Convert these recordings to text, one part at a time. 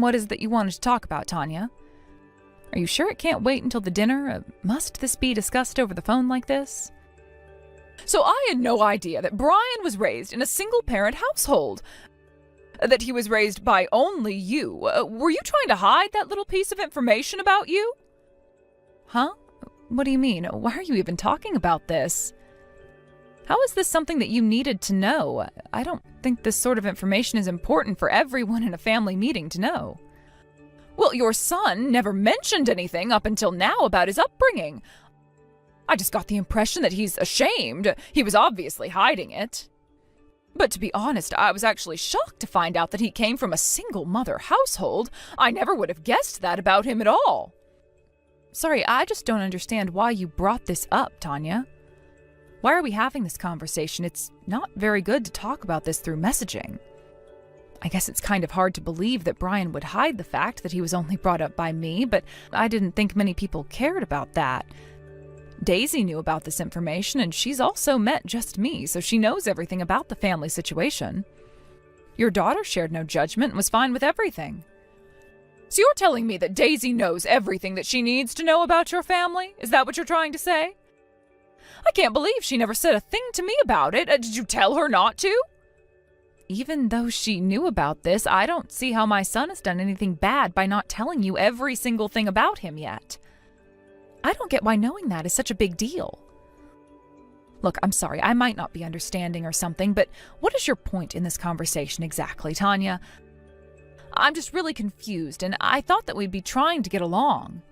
What is it that you wanted to talk about, Tanya? Are you sure it can't wait until the dinner? Must this be discussed over the phone like this? So I had no idea that Brian was raised in a single-parent household. That he was raised by only you. Were you trying to hide that little piece of information about you? Huh? What do you mean? Why are you even talking about this? How is this something that you needed to know? I don't think this sort of information is important for everyone in a family meeting to know. Well, your son never mentioned anything up until now about his upbringing. I just got the impression that he's ashamed. He was obviously hiding it. But to be honest, I was actually shocked to find out that he came from a single-mother household. I never would have guessed that about him at all. Sorry, I just don't understand why you brought this up, Tanya. Why are we having this conversation? It's not very good to talk about this through messaging. I guess it's kind of hard to believe that Brian would hide the fact that he was only brought up by me, but I didn't think many people cared about that. Daisy knew about this information, and she's also met just me, so she knows everything about the family situation. Your daughter shared no judgment and was fine with everything. So you're telling me that Daisy knows everything that she needs to know about your family? Is that what you're trying to say? I can't believe she never said a thing to me about it. Did you tell her not to? Even though she knew about this, I don't see how my son has done anything bad by not telling you every single thing about him yet. I don't get why knowing that is such a big deal. Look, I'm sorry, I might not be understanding or something, but what is your point in this conversation exactly, Tanya? I'm just really confused, and I thought that we'd be trying to get along.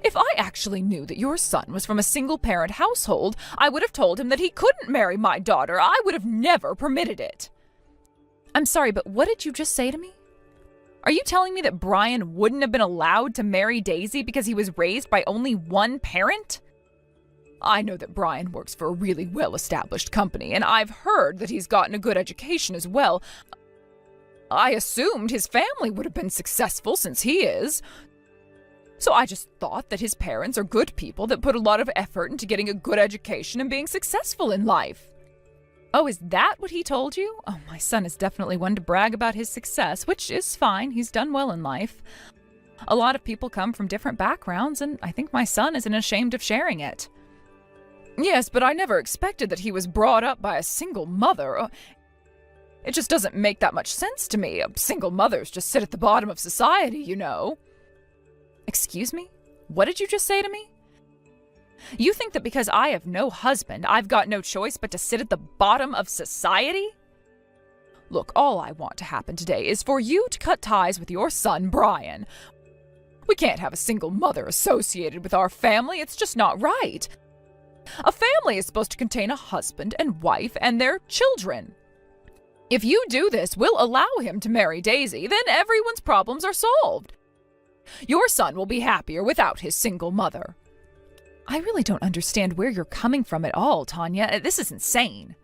If I actually knew that your son was from a single-parent household, I would have told him that he couldn't marry my daughter. I would have never permitted it. I'm sorry, but what did you just say to me? Are you telling me that Brian wouldn't have been allowed to marry Daisy because he was raised by only one parent? I know that Brian works for a really well-established company, and I've heard that he's gotten a good education as well. I assumed his family would have been successful since he is. So I just thought that his parents are good people that put a lot of effort into getting a good education and being successful in life. Oh, is that what he told you? Oh, my son is definitely one to brag about his success, which is fine. He's done well in life. A lot of people come from different backgrounds, and I think my son isn't ashamed of sharing it. Yes, but I never expected that he was brought up by a single mother. It just doesn't make that much sense to me. Single mothers just sit at the bottom of society, you know. Excuse me? What did you just say to me? You think that because I have no husband, I've got no choice but to sit at the bottom of society? Look, all I want to happen today is for you to cut ties with your son, Brian. We can't have a single mother associated with our family. It's just not right. A family is supposed to contain a husband and wife and their children. If you do this, we'll allow him to marry Daisy, then everyone's problems are solved. Your son will be happier without his single mother. I really don't understand where you're coming from at all, Tanya. This is insane.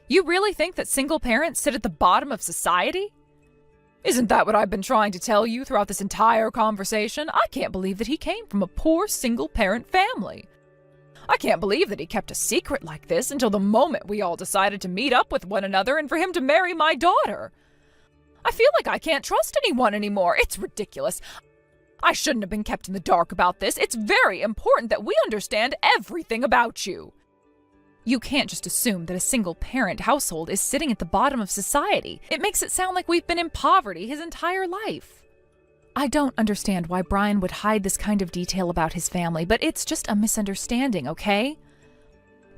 You really think that single parents sit at the bottom of society? Isn't that what I've been trying to tell you throughout this entire conversation? I can't believe that he came from a poor single-parent family. I can't believe that he kept a secret like this until the moment we all decided to meet up with one another and for him to marry my daughter. I feel like I can't trust anyone anymore. It's ridiculous. I shouldn't have been kept in the dark about this. It's very important that we understand everything about you. You can't just assume that a single-parent household is sitting at the bottom of society. It makes it sound like we've been in poverty his entire life. I don't understand why Brian would hide this kind of detail about his family, but it's just a misunderstanding, okay?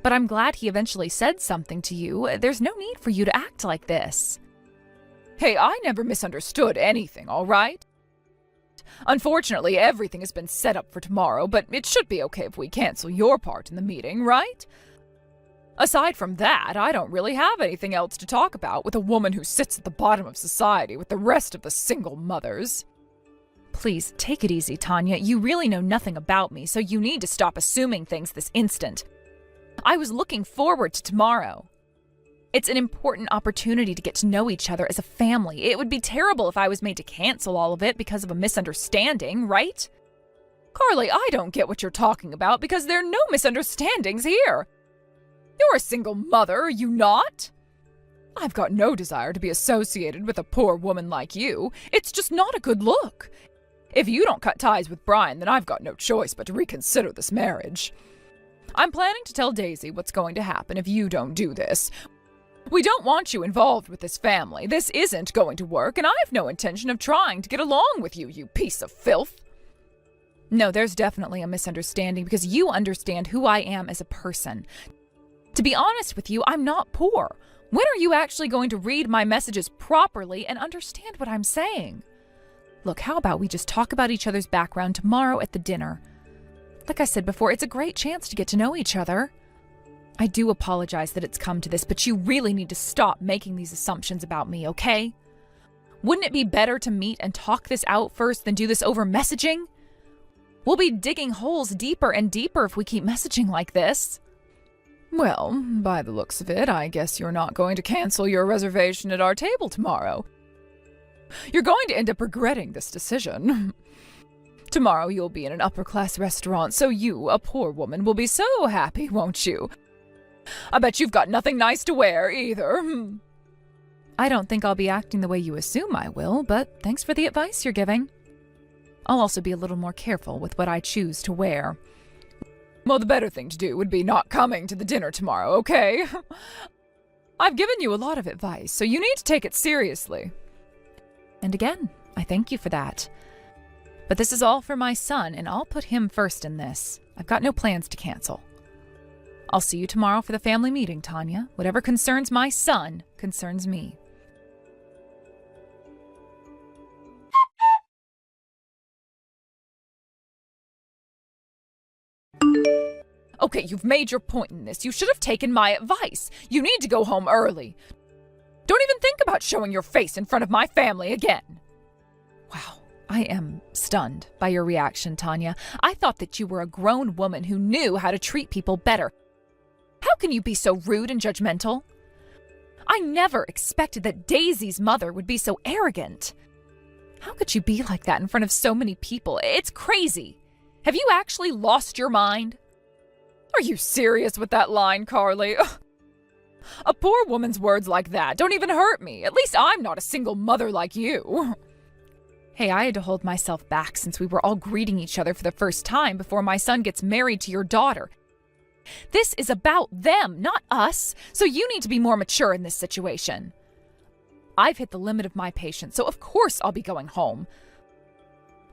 But I'm glad he eventually said something to you. There's no need for you to act like this. Hey, I never misunderstood anything, all right? Unfortunately, everything has been set up for tomorrow, but it should be okay if we cancel your part in the meeting, right? Aside from that, I don't really have anything else to talk about with a woman who sits at the bottom of society with the rest of the single mothers. Please, take it easy, Tanya. You really know nothing about me, so you need to stop assuming things this instant. I was looking forward to tomorrow. It's an important opportunity to get to know each other as a family. It would be terrible if I was made to cancel all of it because of a misunderstanding, right? Carly, I don't get what you're talking about because there are no misunderstandings here. You're a single mother, are you not? I've got no desire to be associated with a poor woman like you. It's just not a good look. If you don't cut ties with Brian, then I've got no choice but to reconsider this marriage. I'm planning to tell Daisy what's going to happen if you don't do this. We don't want you involved with this family. This isn't going to work, and I have no intention of trying to get along with you, you piece of filth. No, there's definitely a misunderstanding because you understand who I am as a person. To be honest with you, I'm not poor. When are you actually going to read my messages properly and understand what I'm saying? Look, how about we just talk about each other's background tomorrow at the dinner? Like I said before, it's a great chance to get to know each other. I do apologize that it's come to this, but you really need to stop making these assumptions about me, okay? Wouldn't it be better to meet and talk this out first than do this over messaging? We'll be digging holes deeper and deeper if we keep messaging like this. Well, by the looks of it, I guess you're not going to cancel your reservation at our table tomorrow. You're going to end up regretting this decision. Tomorrow you'll be in an upper-class restaurant, so you, a poor woman, will be so happy, won't you? I bet you've got nothing nice to wear, either. I don't think I'll be acting the way you assume I will, but thanks for the advice you're giving. I'll also be a little more careful with what I choose to wear. Well, the better thing to do would be not coming to the dinner tomorrow, okay? I've given you a lot of advice, so you need to take it seriously. And again, I thank you for that. But this is all for my son, and I'll put him first in this. I've got no plans to cancel. I'll see you tomorrow for the family meeting, Tanya. Whatever concerns my son concerns me. Okay, you've made your point in this. You should have taken my advice. You need to go home early. Don't even think about showing your face in front of my family again. Wow, I am stunned by your reaction, Tanya. I thought that you were a grown woman who knew how to treat people better. How can you be so rude and judgmental? I never expected that Daisy's mother would be so arrogant. How could you be like that in front of so many people? It's crazy. Have you actually lost your mind? Are you serious with that line, Carly? A poor woman's words like that don't even hurt me. At least I'm not a single mother like you. Hey, I had to hold myself back since we were all greeting each other for the first time before my son gets married to your daughter. This is about them, not us, so you need to be more mature in this situation. I've hit the limit of my patience, so of course I'll be going home.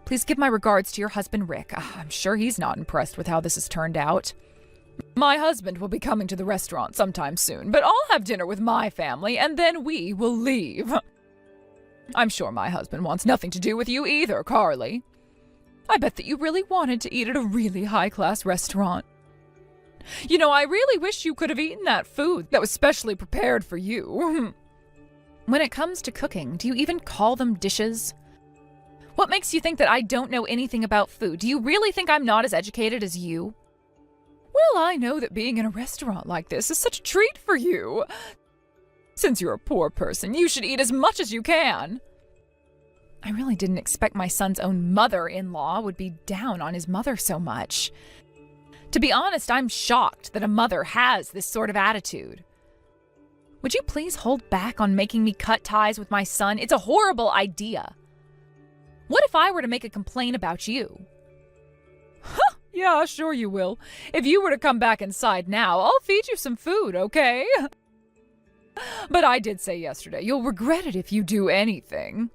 Please give my regards to your husband, Rick. I'm sure he's not impressed with how this has turned out. My husband will be coming to the restaurant sometime soon, but I'll have dinner with my family and then we will leave. I'm sure my husband wants nothing to do with you either, Carly. I bet that you really wanted to eat at a really high-class restaurant. You know, I really wish you could have eaten that food that was specially prepared for you. When it comes to cooking, do you even call them dishes? What makes you think that I don't know anything about food? Do you really think I'm not as educated as you? Well, I know that being in a restaurant like this is such a treat for you. Since you're a poor person, you should eat as much as you can. I really didn't expect my son's own mother-in-law would be down on his mother so much. To be honest, I'm shocked that a mother has this sort of attitude. Would you please hold back on making me cut ties with my son? It's a horrible idea. What if I were to make a complaint about you? Huh, yeah, sure you will. If you were to come back inside now, I'll feed you some food, okay? But I did say yesterday, you'll regret it if you do anything.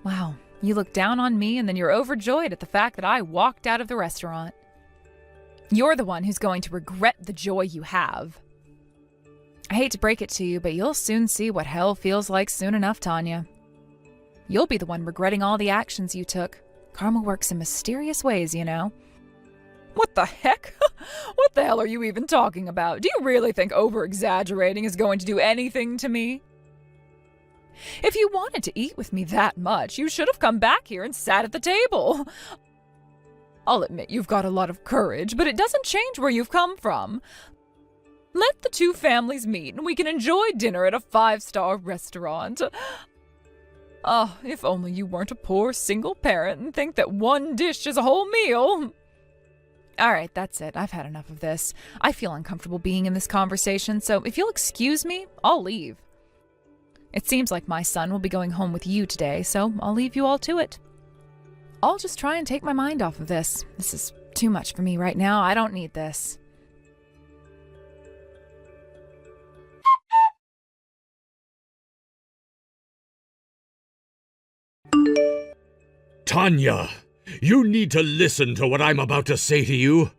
Wow, you look down on me and then you're overjoyed at the fact that I walked out of the restaurant. You're the one who's going to regret the joy you have. I hate to break it to you, but you'll soon see what hell feels like soon enough, Tanya. You'll be the one regretting all the actions you took. Karma works in mysterious ways, you know. What the heck? What the hell are you even talking about? Do you really think over-exaggerating is going to do anything to me? If you wanted to eat with me that much, you should have come back here and sat at the table. I'll admit you've got a lot of courage, but it doesn't change where you've come from. Let the two families meet and we can enjoy dinner at a 5-star restaurant. Oh, if only you weren't a poor single parent and think that one dish is a whole meal. All right, that's it. I've had enough of this. I feel uncomfortable being in this conversation, so if you'll excuse me, I'll leave. It seems like my son will be going home with you today, so I'll leave you all to it. I'll just try and take my mind off of this. This is too much for me right now. I don't need this. Tanya, you need to listen to what I'm about to say to you.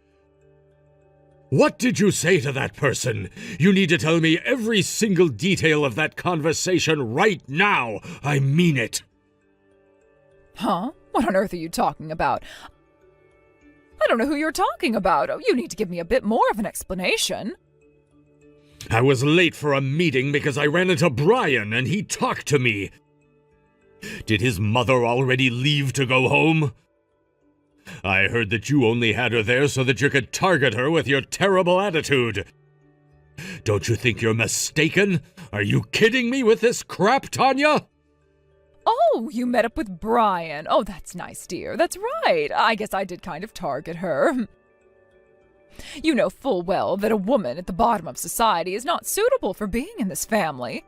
What did you say to that person? You need to tell me every single detail of that conversation right now. I mean it. Huh? What on earth are you talking about? I don't know who you're talking about. Oh, you need to give me a bit more of an explanation. I was late for a meeting because I ran into Brian and he talked to me. Did his mother already leave to go home? I heard that you only had her there so that you could target her with your terrible attitude. Don't you think you're mistaken? Are you kidding me with this crap, Tanya? Oh, you met up with Brian. Oh, that's nice, dear. That's right. I guess I did kind of target her. You know full well that a woman at the bottom of society is not suitable for being in this family.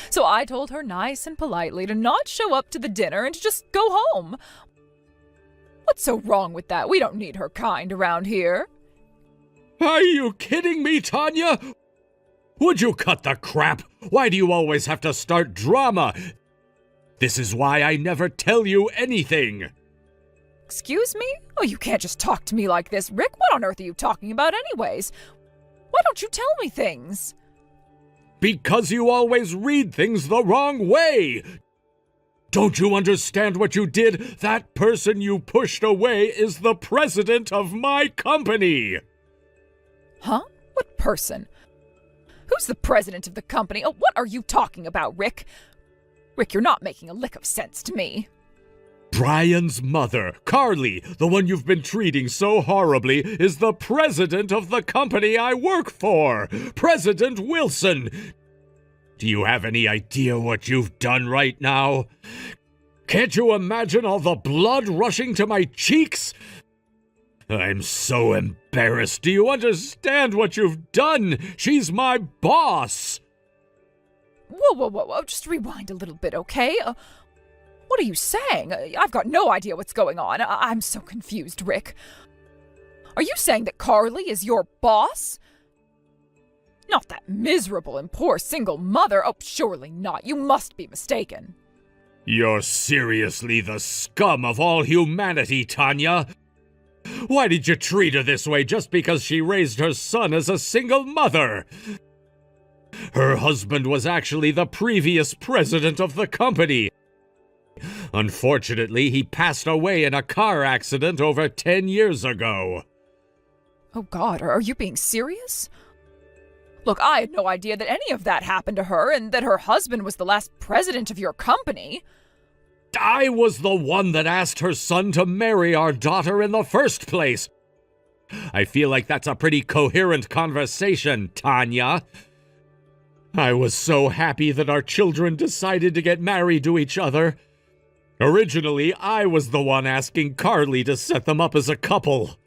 So I told her nice and politely to not show up to the dinner and to just go home. What's so wrong with that? We don't need her kind around here. Are you kidding me, Tanya? Would you cut the crap? Why do you always have to start drama? This is why I never tell you anything. Excuse me? Oh, you can't just talk to me like this. Rick, what on earth are you talking about anyways? Why don't you tell me things? Because you always read things the wrong way. Don't you understand what you did? That person you pushed away is the president of my company. Huh? What person? Who's the president of the company? Oh, what are you talking about, Rick? Rick, you're not making a lick of sense to me. Brian's mother, Carly, the one you've been treating so horribly, is the president of the company I work for. President Wilson. Do you have any idea what you've done right now? Can't you imagine all the blood rushing to my cheeks? I'm so embarrassed. Do you understand what you've done? She's my boss. Whoa. Just rewind a little bit, okay? What are you saying? I've got no idea what's going on. I'm so confused, Rick. Are you saying that Carly is your boss? Not that miserable and poor single mother. Oh, surely not. You must be mistaken. You're seriously the scum of all humanity, Tanya. Why did you treat her this way just because she raised her son as a single mother? Her husband was actually the previous president of the company. Unfortunately, he passed away in a car accident over 10 years ago. Oh God, are you being serious? Look, I had no idea that any of that happened to her and that her husband was the last president of your company. I was the one that asked her son to marry our daughter in the first place. I feel like that's a pretty coherent conversation, Tanya. I was so happy that our children decided to get married to each other. Originally, I was the one asking Carly to set them up as a couple.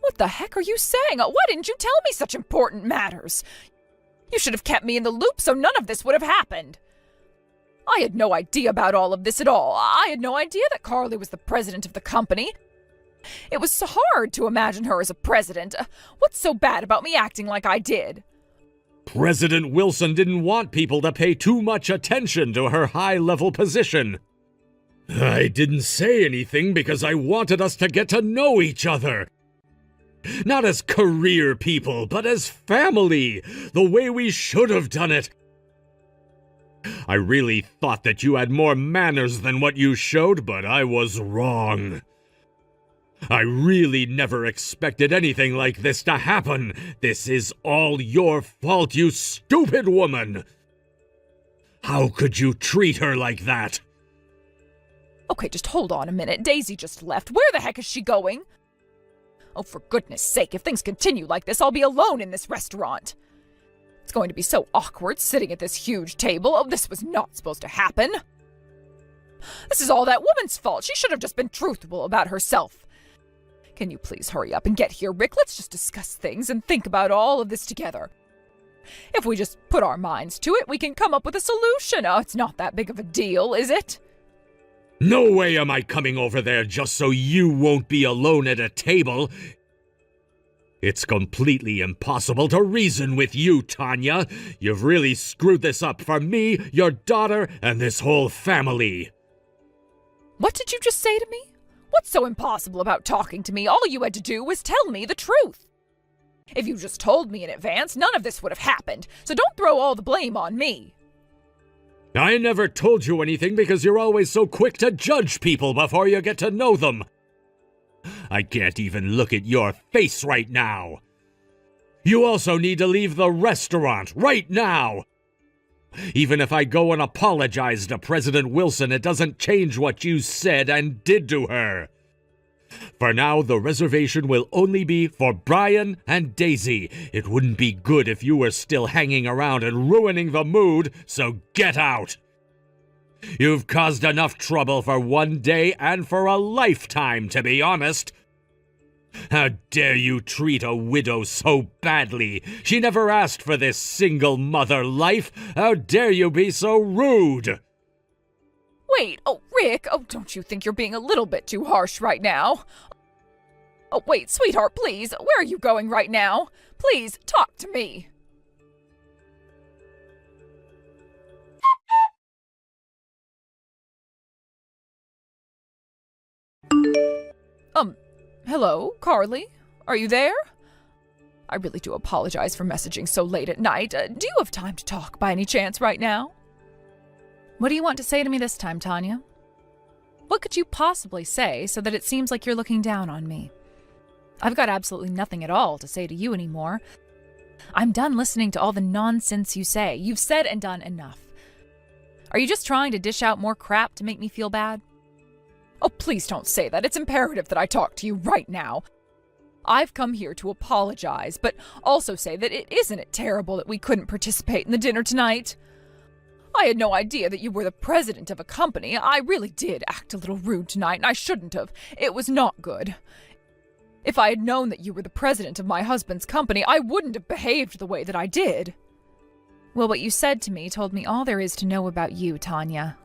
What the heck are you saying? Why didn't you tell me such important matters? You should have kept me in the loop so none of this would have happened. I had no idea about all of this at all. I had no idea that Carly was the president of the company. It was so hard to imagine her as a president. What's so bad about me acting like I did? President Wilson didn't want people to pay too much attention to her high-level position. I didn't say anything because I wanted us to get to know each other. Not as career people, but as family, the way we should have done it. I really thought that you had more manners than what you showed, but I was wrong. I really never expected anything like this to happen. This is all your fault, you stupid woman. How could you treat her like that? Okay, just hold on a minute. Daisy just left. Where the heck is she going? Oh, for goodness sake, if things continue like this, I'll be alone in this restaurant. It's going to be so awkward sitting at this huge table. Oh, this was not supposed to happen. This is all that woman's fault. She should have just been truthful about herself. Can you please hurry up and get here, Rick? Let's just discuss things and think about all of this together. If we just put our minds to it, we can come up with a solution. Oh, it's not that big of a deal, is it? No way am I coming over there just so you won't be alone at a table. It's completely impossible to reason with you, Tanya. You've really screwed this up for me, your daughter, and this whole family. What did you just say to me? What's so impossible about talking to me? All you had to do was tell me the truth. If you just told me in advance, none of this would have happened, so don't throw all the blame on me. I never told you anything because you're always so quick to judge people before you get to know them. I can't even look at your face right now. You also need to leave the restaurant right now. Even if I go and apologize to President Wilson, it doesn't change what you said and did to her. For now, the reservation will only be for Brian and Daisy. It wouldn't be good if you were still hanging around and ruining the mood, so get out. You've caused enough trouble for one day and for a lifetime, to be honest. How dare you treat a widow so badly? She never asked for this single mother life. How dare you be so rude? Wait, Rick, don't you think you're being a little bit too harsh right now? Oh, wait, sweetheart, please, where are you going right now? Please, talk to me. Hello, Carly? Are you there? I really do apologize for messaging so late at night. Do you have time to talk by any chance right now? What do you want to say to me this time, Tanya? What could you possibly say so that it seems like you're looking down on me? I've got absolutely nothing at all to say to you anymore. I'm done listening to all the nonsense you say. You've said and done enough. Are you just trying to dish out more crap to make me feel bad? Oh, please don't say that. It's imperative that I talk to you right now. I've come here to apologize, but also say that isn't it terrible that we couldn't participate in the dinner tonight? I had no idea that you were the president of a company. I really did act a little rude tonight, and I shouldn't have. It was not good. If I had known that you were the president of my husband's company, I wouldn't have behaved the way that I did. Well, what you said to me told me all there is to know about you, Tanya.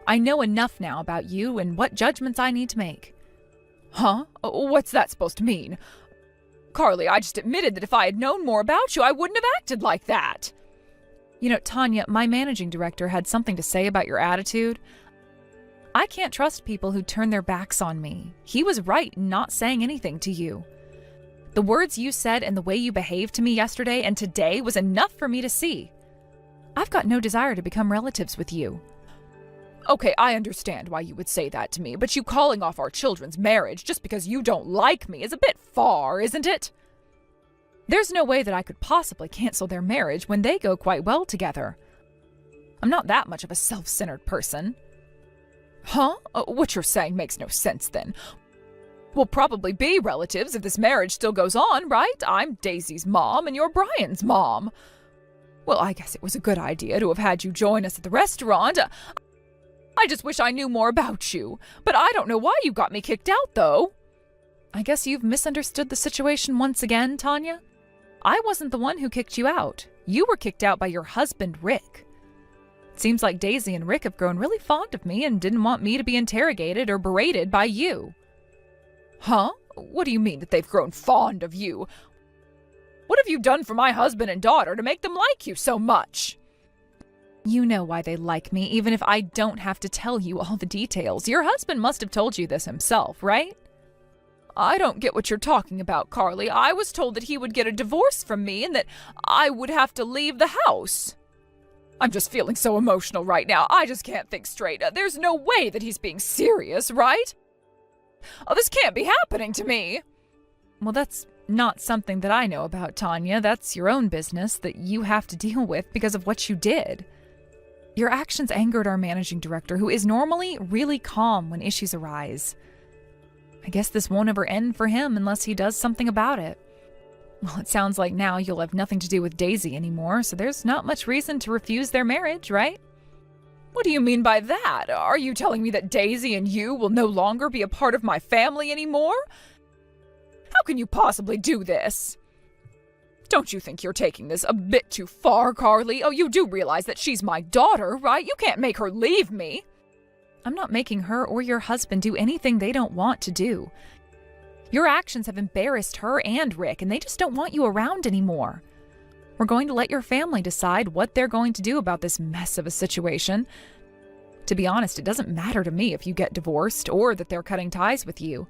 I know enough now about you and what judgments I need to make. Huh? What's that supposed to mean? Carly, I just admitted that if I had known more about you, I wouldn't have acted like that. You know, Tanya, my managing director had something to say about your attitude. I can't trust people who turn their backs on me. He was right in not saying anything to you. The words you said and the way you behaved to me yesterday and today was enough for me to see. I've got no desire to become relatives with you. Okay, I understand why you would say that to me, but you calling off our children's marriage just because you don't like me is a bit far, isn't it? There's no way that I could possibly cancel their marriage when they go quite well together. I'm not that much of a self-centered person. Huh? What you're saying makes no sense then. We'll probably be relatives if this marriage still goes on, right? I'm Daisy's mom and you're Brian's mom. Well, I guess it was a good idea to have had you join us at the restaurant. I just wish I knew more about you. But I don't know why you got me kicked out, though. I guess you've misunderstood the situation once again, Tanya. I wasn't the one who kicked you out. You were kicked out by your husband, Rick. It seems like Daisy and Rick have grown really fond of me and didn't want me to be interrogated or berated by you. Huh? What do you mean that they've grown fond of you? What have you done for my husband and daughter to make them like you so much? You know why they like me, even if I don't have to tell you all the details. Your husband must have told you this himself, right? I don't get what you're talking about, Carly. I was told that he would get a divorce from me and that I would have to leave the house. I'm just feeling so emotional right now. I just can't think straight. There's no way that he's being serious, right? Oh, this can't be happening to me. Well, that's not something that I know about, Tanya. That's your own business that you have to deal with because of what you did. Your actions angered our managing director, who is normally really calm when issues arise. I guess this won't ever end for him unless he does something about it. Well, it sounds like now you'll have nothing to do with Daisy anymore, so there's not much reason to refuse their marriage, right? What do you mean by that? Are you telling me that Daisy and you will no longer be a part of my family anymore? How can you possibly do this? Don't you think you're taking this a bit too far, Carly? Oh, you do realize that she's my daughter, right? You can't make her leave me. I'm not making her or your husband do anything they don't want to do. Your actions have embarrassed her and Rick, and they just don't want you around anymore. We're going to let your family decide what they're going to do about this mess of a situation. To be honest, it doesn't matter to me if you get divorced or that they're cutting ties with you.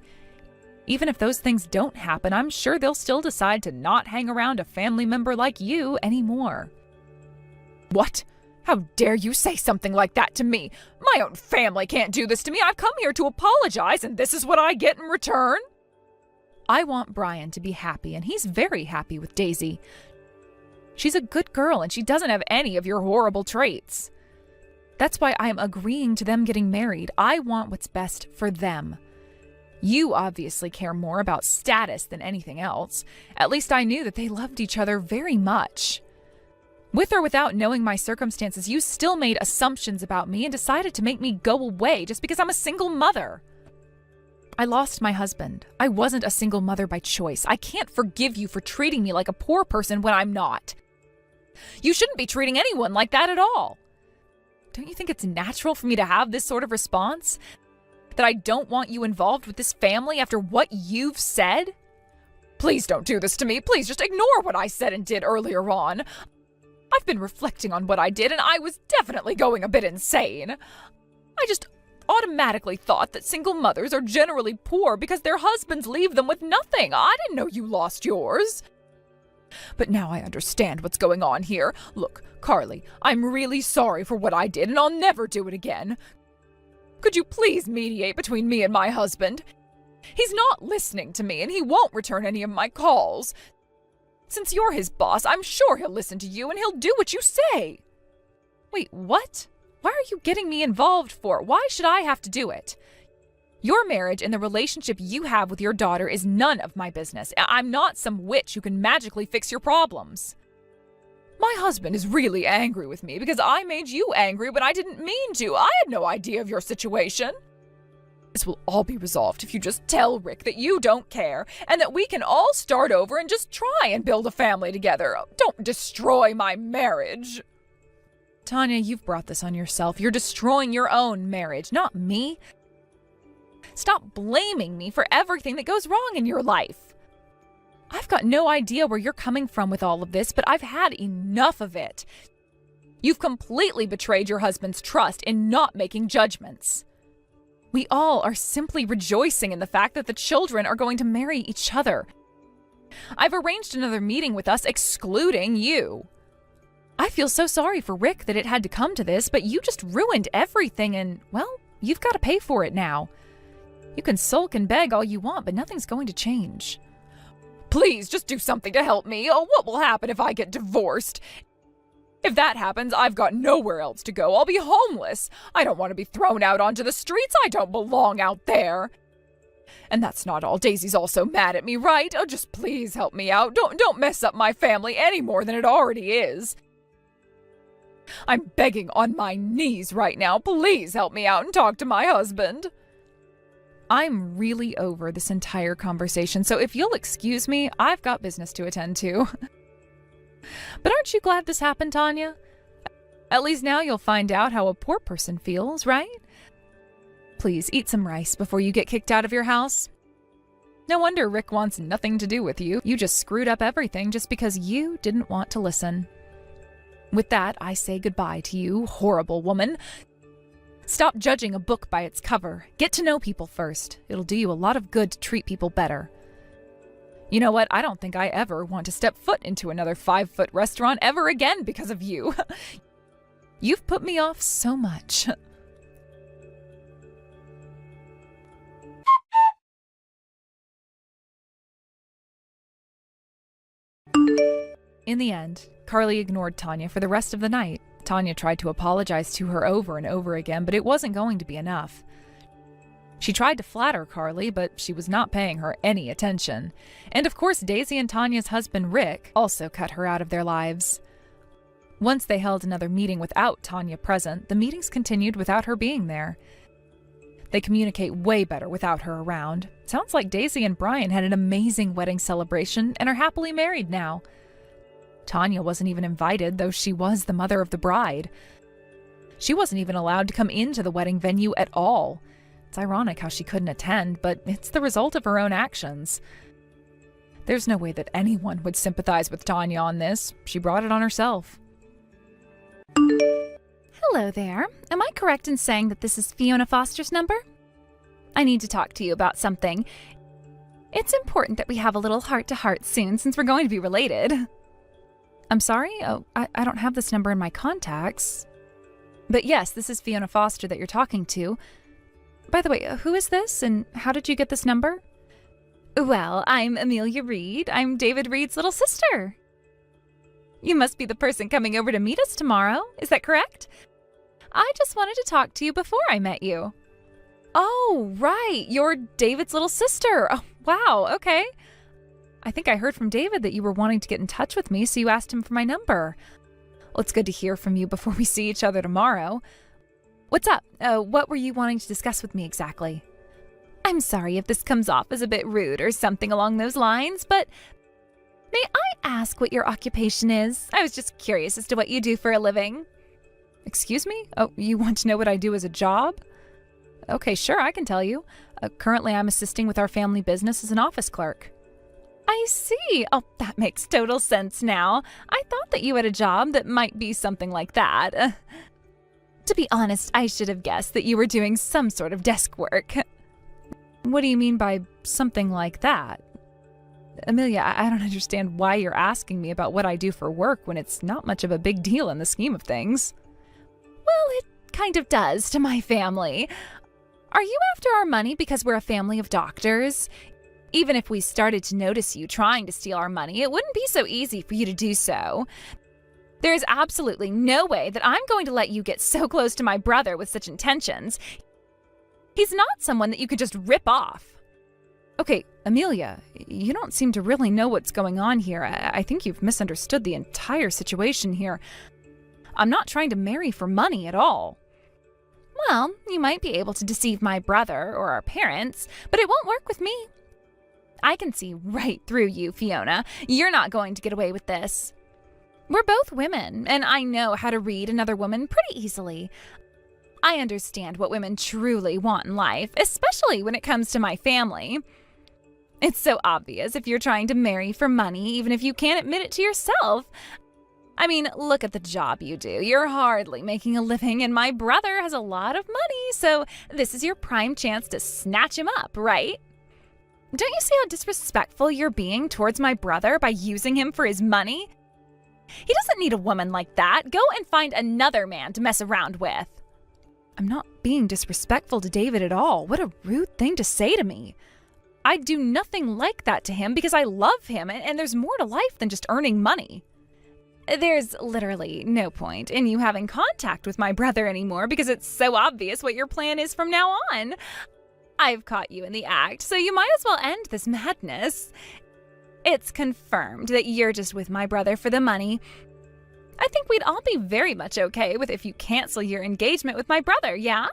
Even if those things don't happen, I'm sure they'll still decide to not hang around a family member like you anymore. What? How dare you say something like that to me? My own family can't do this to me. I've come here to apologize, and this is what I get in return? I want Brian to be happy, and he's very happy with Daisy. She's a good girl, and she doesn't have any of your horrible traits. That's why I am agreeing to them getting married. I want what's best for them. You obviously care more about status than anything else. At least I knew that they loved each other very much. With or without knowing my circumstances, you still made assumptions about me and decided to make me go away just because I'm a single mother. I lost my husband. I wasn't a single mother by choice. I can't forgive you for treating me like a poor person when I'm not. You shouldn't be treating anyone like that at all. Don't you think it's natural for me to have this sort of response? That I don't want you involved with this family after what you've said? Please don't do this to me. Please just ignore what I said and did earlier on. I've been reflecting on what I did, and I was definitely going a bit insane. I just automatically thought that single mothers are generally poor because their husbands leave them with nothing. I didn't know you lost yours. But now I understand what's going on here. Look, Carly, I'm really sorry for what I did, and I'll never do it again. Could you please mediate between me and my husband? He's not listening to me, and he won't return any of my calls. Since you're his boss, I'm sure he'll listen to you and he'll do what you say. Wait, what? Why are you getting me involved for? Why should I have to do it? Your marriage and the relationship you have with your daughter is none of my business. I'm not some witch who can magically fix your problems. My husband is really angry with me because I made you angry when I didn't mean to. I had no idea of your situation. This will all be resolved if you just tell Rick that you don't care and that we can all start over and just try and build a family together. Don't destroy my marriage. Tanya, you've brought this on yourself. You're destroying your own marriage, not me. Stop blaming me for everything that goes wrong in your life. I've got no idea where you're coming from with all of this, but I've had enough of it. You've completely betrayed your husband's trust in not making judgments. We all are simply rejoicing in the fact that the children are going to marry each other. I've arranged another meeting with us excluding you. I feel so sorry for Rick that it had to come to this, but you just ruined everything and, well, you've got to pay for it now. You can sulk and beg all you want, but nothing's going to change. Please, just do something to help me. Oh, what will happen if I get divorced? If that happens, I've got nowhere else to go. I'll be homeless. I don't want to be thrown out onto the streets. I don't belong out there. And that's not all. Daisy's also mad at me, right? Oh, just please help me out. Don't mess up my family any more than it already is. I'm begging on my knees right now. Please help me out and talk to my husband. I'm really over this entire conversation, so if you'll excuse me, I've got business to attend to. But aren't you glad this happened, Tanya? At least now you'll find out how a poor person feels, right? Please, eat some rice before you get kicked out of your house. No wonder Rick wants nothing to do with you. You just screwed up everything just because you didn't want to listen. With that, I say goodbye to you, horrible woman. Stop judging a book by its cover. Get to know people first. It'll do you a lot of good to treat people better. You know what? I don't think I ever want to step foot into another 5-foot restaurant ever again because of you. You've put me off so much. In the end, Carly ignored Tanya for the rest of the night. Tanya tried to apologize to her over and over again, but it wasn't going to be enough. She tried to flatter Carly, but she was not paying her any attention. And of course, Daisy and Tanya's husband, Rick, also cut her out of their lives. Once they held another meeting without Tanya present, the meetings continued without her being there. They communicate way better without her around. Sounds like Daisy and Brian had an amazing wedding celebration and are happily married now. Tanya wasn't even invited, though she was the mother of the bride. She wasn't even allowed to come into the wedding venue at all. It's ironic how she couldn't attend, but it's the result of her own actions. There's no way that anyone would sympathize with Tanya on this. She brought it on herself. Hello there. Am I correct in saying that this is Fiona Foster's number? I need to talk to you about something. It's important that we have a little heart-to-heart soon, since we're going to be related. I'm sorry? Oh, I don't have this number in my contacts. But yes, this is Fiona Foster that you're talking to. By the way, who is this, and how did you get this number? Well, I'm Amelia Reed. I'm David Reed's little sister. You must be the person coming over to meet us tomorrow. Is that correct? I just wanted to talk to you before I met you. Oh, right. You're David's little sister. Oh, wow. Okay. I think I heard from David that you were wanting to get in touch with me, so you asked him for my number. Well, it's good to hear from you before we see each other tomorrow. What's up? What were you wanting to discuss with me exactly? I'm sorry if this comes off as a bit rude or something along those lines, but may I ask what your occupation is? I was just curious as to what you do for a living. Excuse me? Oh, you want to know what I do as a job? Okay, sure, I can tell you. Currently, I'm assisting with our family business as an office clerk. I see. Oh, that makes total sense now. I thought that you had a job that might be something like that. To be honest, I should have guessed that you were doing some sort of desk work. What do you mean by something like that? Amelia, I don't understand why you're asking me about what I do for work when it's not much of a big deal in the scheme of things. Well, it kind of does to my family. Are you after our money because we're a family of doctors? Even if we started to notice you trying to steal our money, it wouldn't be so easy for you to do so. There is absolutely no way that I'm going to let you get so close to my brother with such intentions. He's not someone that you could just rip off. Okay, Amelia, you don't seem to really know what's going on here. I think you've misunderstood the entire situation here. I'm not trying to marry for money at all. Well, you might be able to deceive my brother or our parents, but it won't work with me. I can see right through you, Fiona. You're not going to get away with this. We're both women, and I know how to read another woman pretty easily. I understand what women truly want in life, especially when it comes to my family. It's so obvious if you're trying to marry for money, even if you can't admit it to yourself. I mean, look at the job you do. You're hardly making a living, and my brother has a lot of money, so this is your prime chance to snatch him up, right? Don't you see how disrespectful you're being towards my brother by using him for his money? He doesn't need a woman like that. Go and find another man to mess around with. I'm not being disrespectful to David at all. What a rude thing to say to me. I'd do nothing like that to him because I love him, and there's more to life than just earning money. There's literally no point in you having contact with my brother anymore because it's so obvious what your plan is from now on. I've caught you in the act, so you might as well end this madness. It's confirmed that you're just with my brother for the money. I think we'd all be very much okay with if you cancel your engagement with my brother, yeah?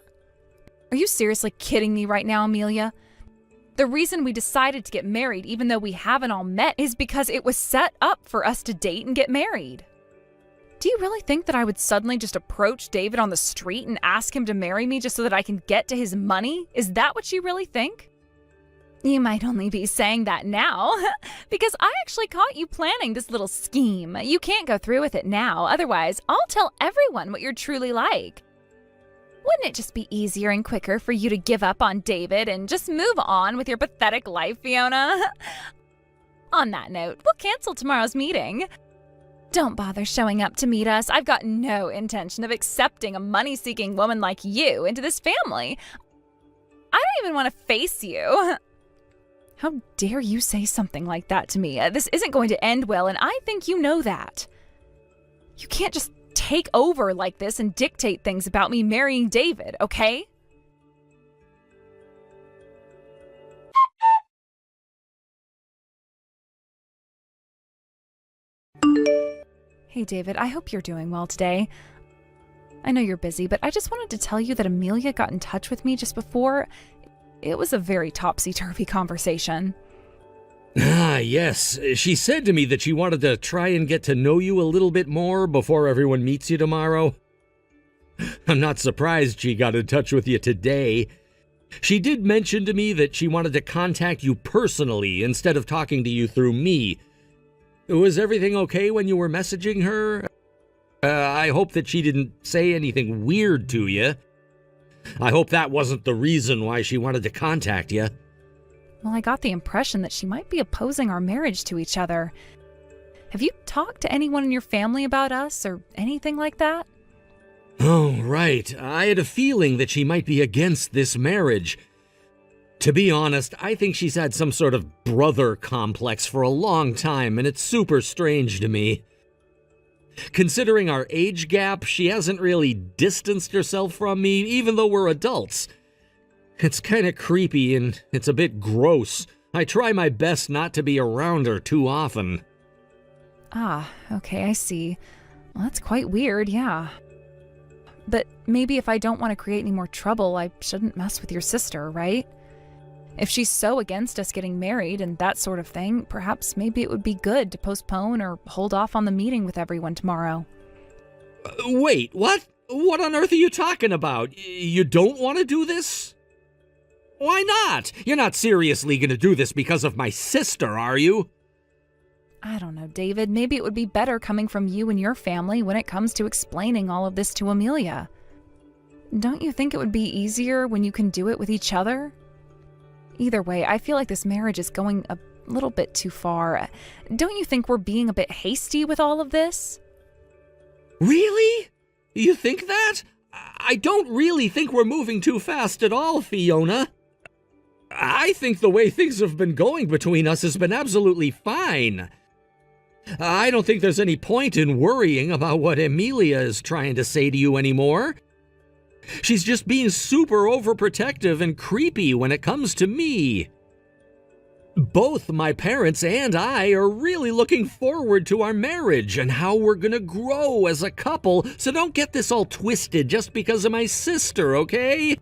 Are you seriously kidding me right now, Amelia? The reason we decided to get married, even though we haven't all met, is because it was set up for us to date and get married. Do you really think that I would suddenly just approach David on the street and ask him to marry me just so that I can get to his money? Is that what you really think? You might only be saying that now, because I actually caught you planning this little scheme. You can't go through with it now, otherwise I'll tell everyone what you're truly like. Wouldn't it just be easier and quicker for you to give up on David and just move on with your pathetic life, Fiona? On that note, we'll cancel tomorrow's meeting. Don't bother showing up to meet us. I've got no intention of accepting a money-seeking woman like you into this family. I don't even want to face you. How dare you say something like that to me? This isn't going to end well, and I think you know that. You can't just take over like this and dictate things about me marrying David, okay? Hey, David, I hope you're doing well today. I know you're busy, but I just wanted to tell you that Amelia got in touch with me just before. It was a very topsy-turvy conversation. Ah, yes. She said to me that she wanted to try and get to know you a little bit more before everyone meets you tomorrow. I'm not surprised she got in touch with you today. She did mention to me that she wanted to contact you personally instead of talking to you through me. Was everything okay when you were messaging her? I hope that she didn't say anything weird to you. I hope that wasn't the reason why she wanted to contact you. Well, I got the impression that she might be opposing our marriage to each other. Have you talked to anyone in your family about us or anything like that? Oh, right. I had a feeling that she might be against this marriage. To be honest, I think she's had some sort of brother complex for a long time, and it's super strange to me. Considering our age gap, she hasn't really distanced herself from me, even though we're adults. It's kind of creepy and it's a bit gross. I try my best not to be around her too often. Ah, okay, I see. Well, that's quite weird, yeah. But maybe if I don't want to create any more trouble, I shouldn't mess with your sister, right? If she's so against us getting married and that sort of thing, perhaps maybe it would be good to postpone or hold off on the meeting with everyone tomorrow. Wait, what? What on earth are you talking about? You don't want to do this? Why not? You're not seriously going to do this because of my sister, are you? I don't know, David. Maybe it would be better coming from you and your family when it comes to explaining all of this to Amelia. Don't you think it would be easier when you can do it with each other? Either way, I feel like this marriage is going a little bit too far. Don't you think we're being a bit hasty with all of this? Really? You think that? I don't really think we're moving too fast at all, Fiona. I think the way things have been going between us has been absolutely fine. I don't think there's any point in worrying about what Amelia is trying to say to you anymore. She's just being super overprotective and creepy when it comes to me. Both my parents and I are really looking forward to our marriage and how we're gonna grow as a couple, so don't get this all twisted just because of my sister, okay?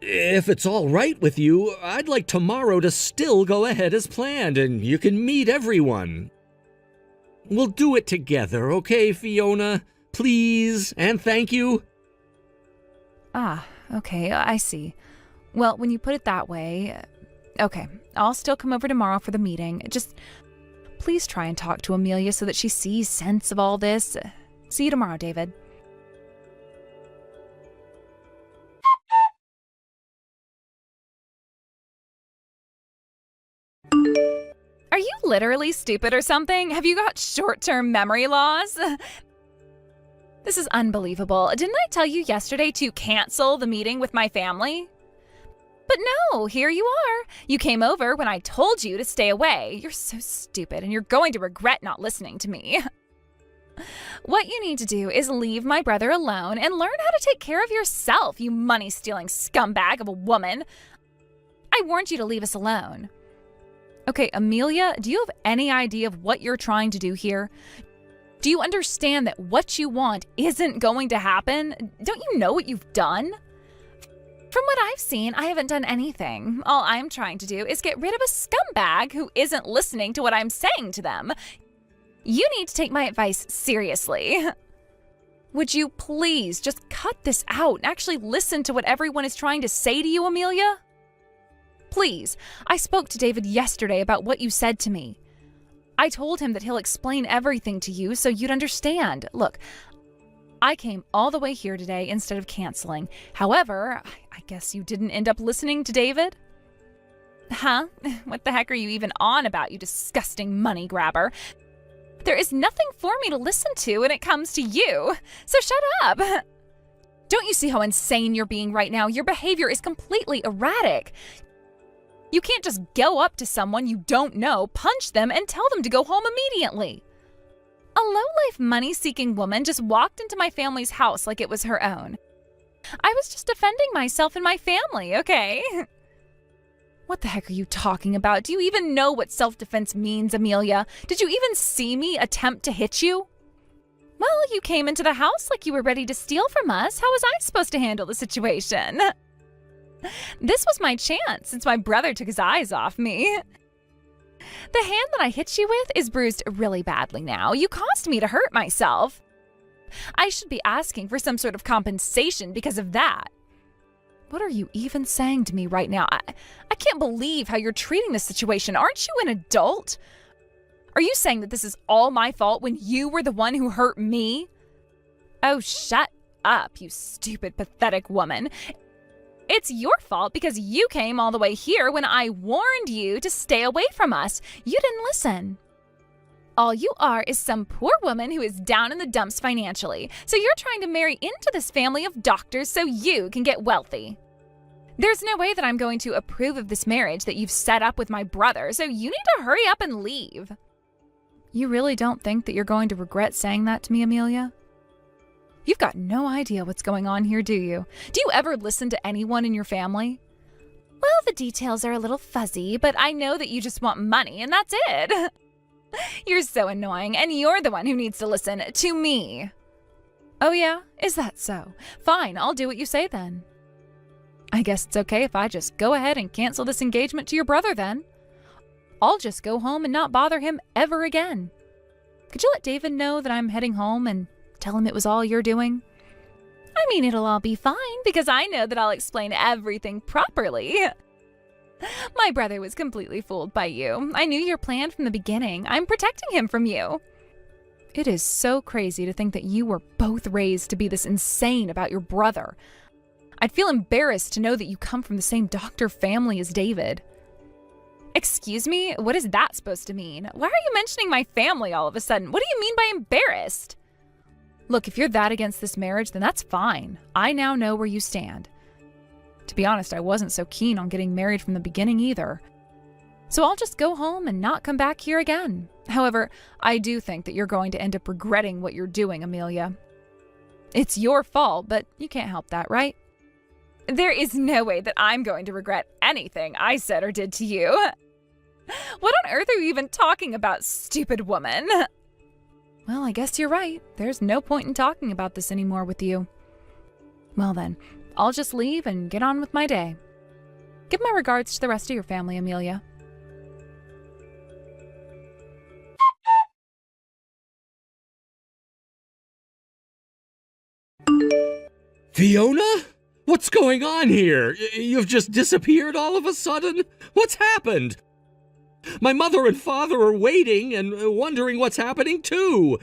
If it's all right with you, I'd like tomorrow to still go ahead as planned and you can meet everyone. We'll do it together, okay, Fiona? Please, and thank you. Ah, okay, I see. Well, when you put it that way, okay, I'll still come over tomorrow for the meeting. Just please try and talk to Amelia so that she sees sense of all this. See you tomorrow, David. Are you literally stupid or something? Have you got short-term memory loss? This is unbelievable. Didn't I tell you yesterday to cancel the meeting with my family? But no, here you are. You came over when I told you to stay away. You're so stupid, and you're going to regret not listening to me. What you need to do is leave my brother alone and learn how to take care of yourself, you money-stealing scumbag of a woman. I warned you to leave us alone. Okay, Amelia, do you have any idea of what you're trying to do here? Do you understand that what you want isn't going to happen? Don't you know what you've done? From what I've seen, I haven't done anything. All I'm trying to do is get rid of a scumbag who isn't listening to what I'm saying to them. You need to take my advice seriously. Would you please just cut this out and actually listen to what everyone is trying to say to you, Amelia? Please, I spoke to David yesterday about what you said to me. I told him that he'll explain everything to you so you'd understand. Look, I came all the way here today instead of canceling. However, I guess you didn't end up listening to David? Huh? What the heck are you even on about, you disgusting money grabber? There is nothing for me to listen to when it comes to you, so shut up. Don't you see how insane you're being right now? Your behavior is completely erratic. You can't just go up to someone you don't know, punch them, and tell them to go home immediately. A low-life, money-seeking woman just walked into my family's house like it was her own. I was just defending myself and my family, okay? What the heck are you talking about? Do you even know what self-defense means, Amelia? Did you even see me attempt to hit you? Well, you came into the house like you were ready to steal from us. How was I supposed to handle the situation? This was my chance since my brother took his eyes off me. The hand that I hit you with is bruised really badly now. You caused me to hurt myself. I should be asking for some sort of compensation because of that. What are you even saying to me right now? I can't believe how you're treating this situation. Aren't you an adult? Are you saying that this is all my fault when you were the one who hurt me? Oh, shut up, you stupid, pathetic woman. It's your fault because you came all the way here when I warned you to stay away from us. You didn't listen. All you are is some poor woman who is down in the dumps financially. So you're trying to marry into this family of doctors so you can get wealthy. There's no way that I'm going to approve of this marriage that you've set up with my brother, so you need to hurry up and leave. You really don't think that you're going to regret saying that to me, Amelia? You've got no idea what's going on here, do you? Do you ever listen to anyone in your family? Well, the details are a little fuzzy, but I know that you just want money, and that's it. You're so annoying, and you're the one who needs to listen to me. Oh yeah? Is that so? Fine, I'll do what you say then. I guess it's okay if I just go ahead and cancel this engagement to your brother then. I'll just go home and not bother him ever again. Could you let David know that I'm heading home and tell him it was all you're doing? I mean, it'll all be fine because I know that I'll explain everything properly. My brother was completely fooled by you. I knew your plan from the beginning. I'm protecting him from you. It is so crazy to think that you were both raised to be this insane about your brother. I'd feel embarrassed to know that you come from the same doctor family as David. Excuse me? What is that supposed to mean? Why are you mentioning my family all of a sudden? What do you mean by embarrassed? Look, if you're that against this marriage, then that's fine. I now know where you stand. To be honest, I wasn't so keen on getting married from the beginning either. So I'll just go home and not come back here again. However, I do think that you're going to end up regretting what you're doing, Amelia. It's your fault, but you can't help that, right? There is no way that I'm going to regret anything I said or did to you. What on earth are you even talking about, stupid woman? Well, I guess you're right. There's no point in talking about this anymore with you. Well then, I'll just leave and get on with my day. Give my regards to the rest of your family, Amelia. Fiona? What's going on here? You've just disappeared all of a sudden? What's happened? My mother and father are waiting and wondering what's happening too.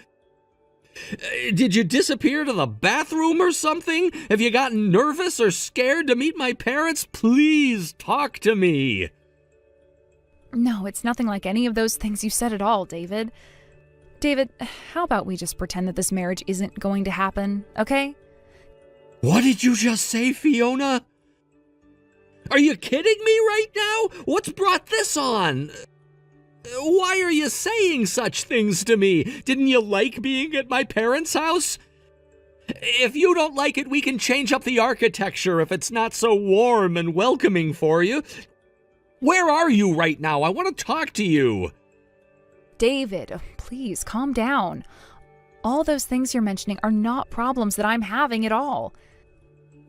Did you disappear to the bathroom or something? Have you gotten nervous or scared to meet my parents? Please talk to me. No, it's nothing like any of those things you said at all, David. David, how about we just pretend that this marriage isn't going to happen, okay? What did you just say, Fiona? Are you kidding me right now? What's brought this on? Why are you saying such things to me? Didn't you like being at my parents' house? If you don't like it, we can change up the architecture if it's not so warm and welcoming for you. Where are you right now? I want to talk to you. David, please calm down. All those things you're mentioning are not problems that I'm having at all.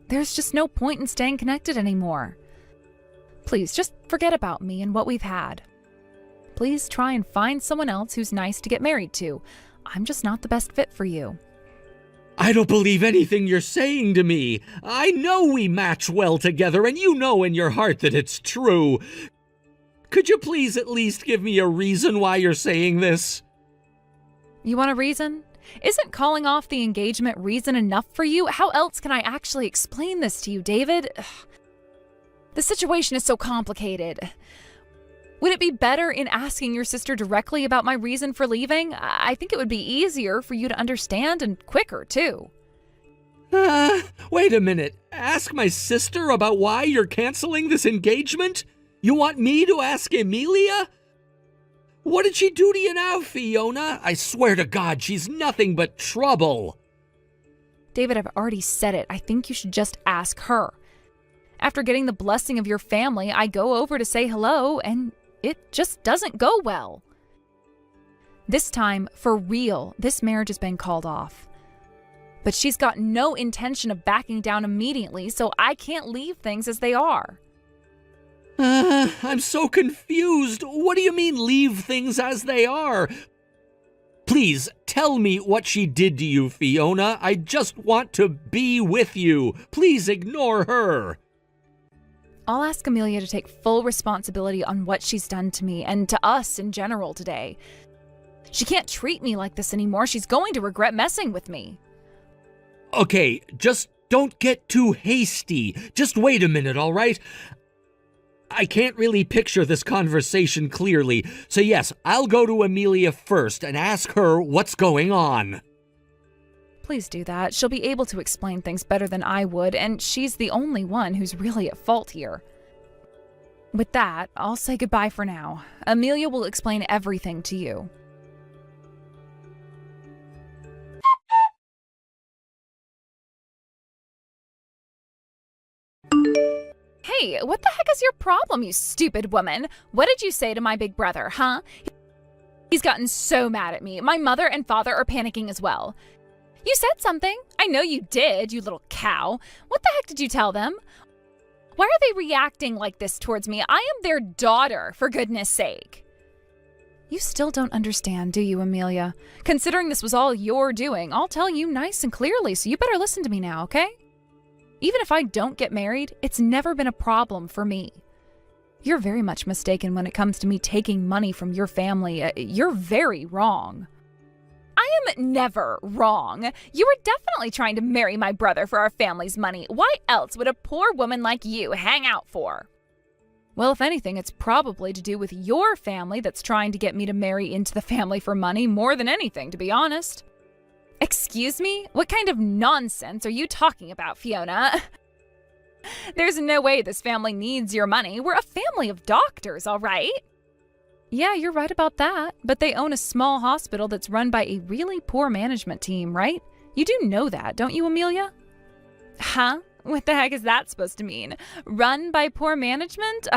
There's just no point in staying connected anymore. Please, just forget about me and what we've had. Please try and find someone else who's nice to get married to. I'm just not the best fit for you. I don't believe anything you're saying to me. I know we match well together, and you know in your heart that it's true. Could you please at least give me a reason why you're saying this? You want a reason? Isn't calling off the engagement reason enough for you? How else can I actually explain this to you, David? Ugh. The situation is so complicated. Would it be better in asking your sister directly about my reason for leaving? I think it would be easier for you to understand and quicker, too. Wait a minute. Ask my sister about why you're canceling this engagement? You want me to ask Emilia? What did she do to you now, Fiona? I swear to God, she's nothing but trouble. David, I've already said it. I think you should just ask her. After getting the blessing of your family, I go over to say hello, and it just doesn't go well. This time, for real, this marriage has been called off. But she's got no intention of backing down immediately, so I can't leave things as they are. I'm so confused. What do you mean leave things as they are? Please, tell me what she did to you, Fiona. I just want to be with you. Please ignore her. I'll ask Amelia to take full responsibility on what she's done to me and to us in general today. She can't treat me like this anymore. She's going to regret messing with me. Okay, just don't get too hasty. Just wait a minute, all right? I can't really picture this conversation clearly, so yes, I'll go to Amelia first and ask her what's going on. Please do that. She'll be able to explain things better than I would, and she's the only one who's really at fault here. With that, I'll say goodbye for now. Amelia will explain everything to you. Hey, what the heck is your problem, you stupid woman? What did you say to my big brother, huh? He's gotten so mad at me. My mother and father are panicking as well. You said something. I know you did, you little cow. What the heck did you tell them? Why are they reacting like this towards me? I am their daughter, for goodness sake. You still don't understand, do you, Amelia? Considering this was all your doing, I'll tell you nice and clearly, so you better listen to me now, okay? Even if I don't get married, it's never been a problem for me. You're very much mistaken when it comes to me taking money from your family. You're very wrong. I am never wrong. You were definitely trying to marry my brother for our family's money. Why else would a poor woman like you hang out for? Well, if anything, it's probably to do with your family that's trying to get me to marry into the family for money more than anything, to be honest. Excuse me? What kind of nonsense are you talking about, Fiona? There's no way this family needs your money. We're a family of doctors, all right? Yeah, you're right about that, but they own a small hospital that's run by a really poor management team, right? You do know that, don't you, Amelia? Huh? What the heck is that supposed to mean? Run by poor management?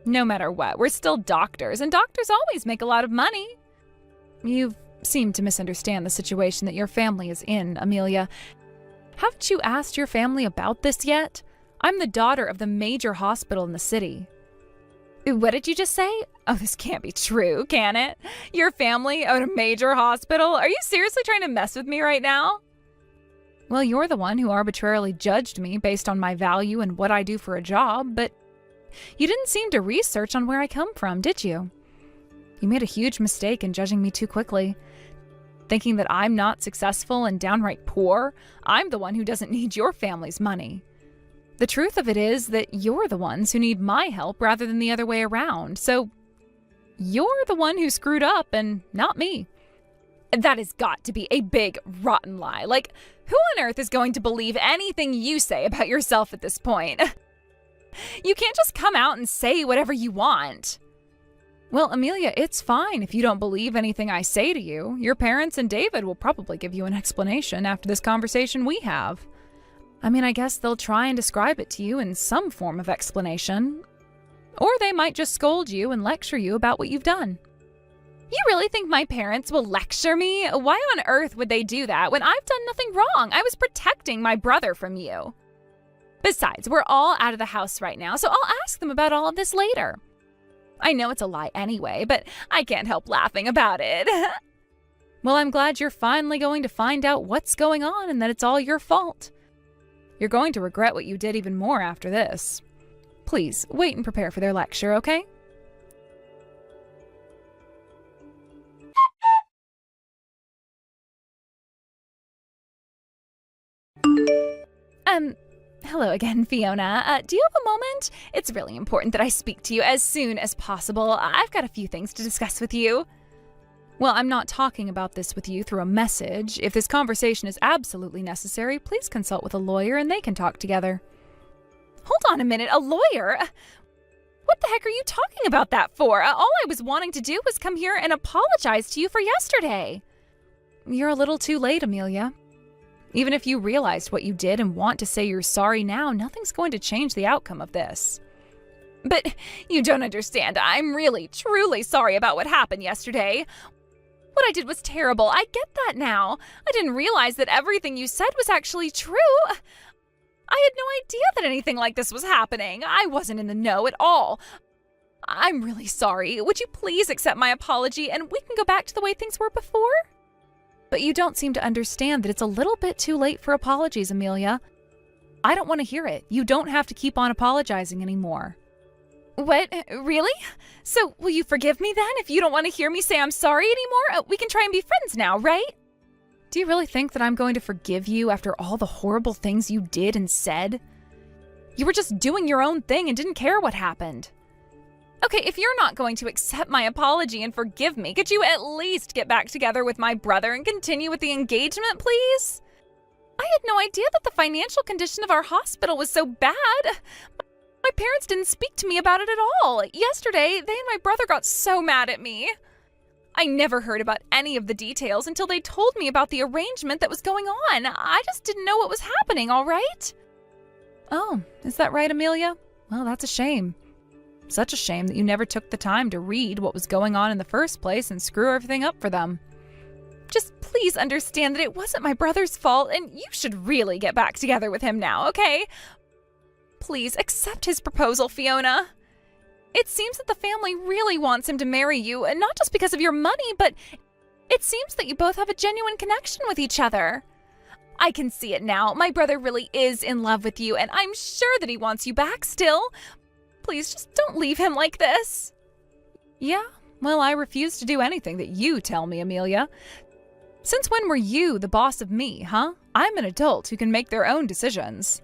No matter what, we're still doctors, and doctors always make a lot of money. You've seem to misunderstand the situation that your family is in, Amelia. Haven't you asked your family about this yet? I'm the daughter of the major hospital in the city. What did you just say? Oh, this can't be true, can it? Your family own a major hospital? Are you seriously trying to mess with me right now? Well, you're the one who arbitrarily judged me based on my value and what I do for a job, but you didn't seem to research on where I come from, did you? You made a huge mistake in judging me too quickly. Thinking that I'm not successful and downright poor, I'm the one who doesn't need your family's money. The truth of it is that you're the ones who need my help rather than the other way around, so you're the one who screwed up and not me. That has got to be a big, rotten lie. Like, who on earth is going to believe anything you say about yourself at this point? You can't just come out and say whatever you want. Well, Amelia, it's fine if you don't believe anything I say to you. Your parents and David will probably give you an explanation after this conversation we have. I mean, I guess they'll try and describe it to you in some form of explanation. Or they might just scold you and lecture you about what you've done. You really think my parents will lecture me? Why on earth would they do that when I've done nothing wrong? I was protecting my brother from you. Besides, we're all out of the house right now, so I'll ask them about all of this later. I know it's a lie anyway, but I can't help laughing about it. Well, I'm glad you're finally going to find out what's going on and that it's all your fault. You're going to regret what you did even more after this. Please, wait and prepare for their lecture, okay? Hello again, Fiona. Do you have a moment? It's really important that I speak to you as soon as possible. I've got a few things to discuss with you. Well, I'm not talking about this with you through a message. If this conversation is absolutely necessary, please consult with a lawyer and they can talk together. Hold on a minute, a lawyer? What the heck are you talking about that for? All I was wanting to do was come here and apologize to you for yesterday. You're a little too late, Amelia. Even if you realized what you did and want to say you're sorry now, nothing's going to change the outcome of this. But you don't understand. I'm really, truly sorry about what happened yesterday. What I did was terrible. I get that now. I didn't realize that everything you said was actually true. I had no idea that anything like this was happening. I wasn't in the know at all. I'm really sorry. Would you please accept my apology and we can go back to the way things were before? But you don't seem to understand that it's a little bit too late for apologies, Amelia. I don't want to hear it. You don't have to keep on apologizing anymore. What? Really? So will you forgive me then if you don't want to hear me say I'm sorry anymore? We can try and be friends now, right? Do you really think that I'm going to forgive you after all the horrible things you did and said? You were just doing your own thing and didn't care what happened. Okay, if you're not going to accept my apology and forgive me, could you at least get back together with my brother and continue with the engagement, please? I had no idea that the financial condition of our hospital was so bad. My parents didn't speak to me about it at all. Yesterday, they and my brother got so mad at me. I never heard about any of the details until they told me about the arrangement that was going on. I just didn't know what was happening, all right? Oh, is that right, Amelia? Well, that's a shame. Such a shame that you never took the time to read what was going on in the first place and screw everything up for them. Just please understand that it wasn't my brother's fault, and you should really get back together with him now, okay? Please accept his proposal, Fiona. It seems that the family really wants him to marry you, and not just because of your money, but it seems that you both have a genuine connection with each other. I can see it now. My brother really is in love with you, and I'm sure that he wants you back still. Please just don't leave him like this. Yeah, well, I refuse to do anything that you tell me, Amelia. Since when were you the boss of me, huh? I'm an adult who can make their own decisions.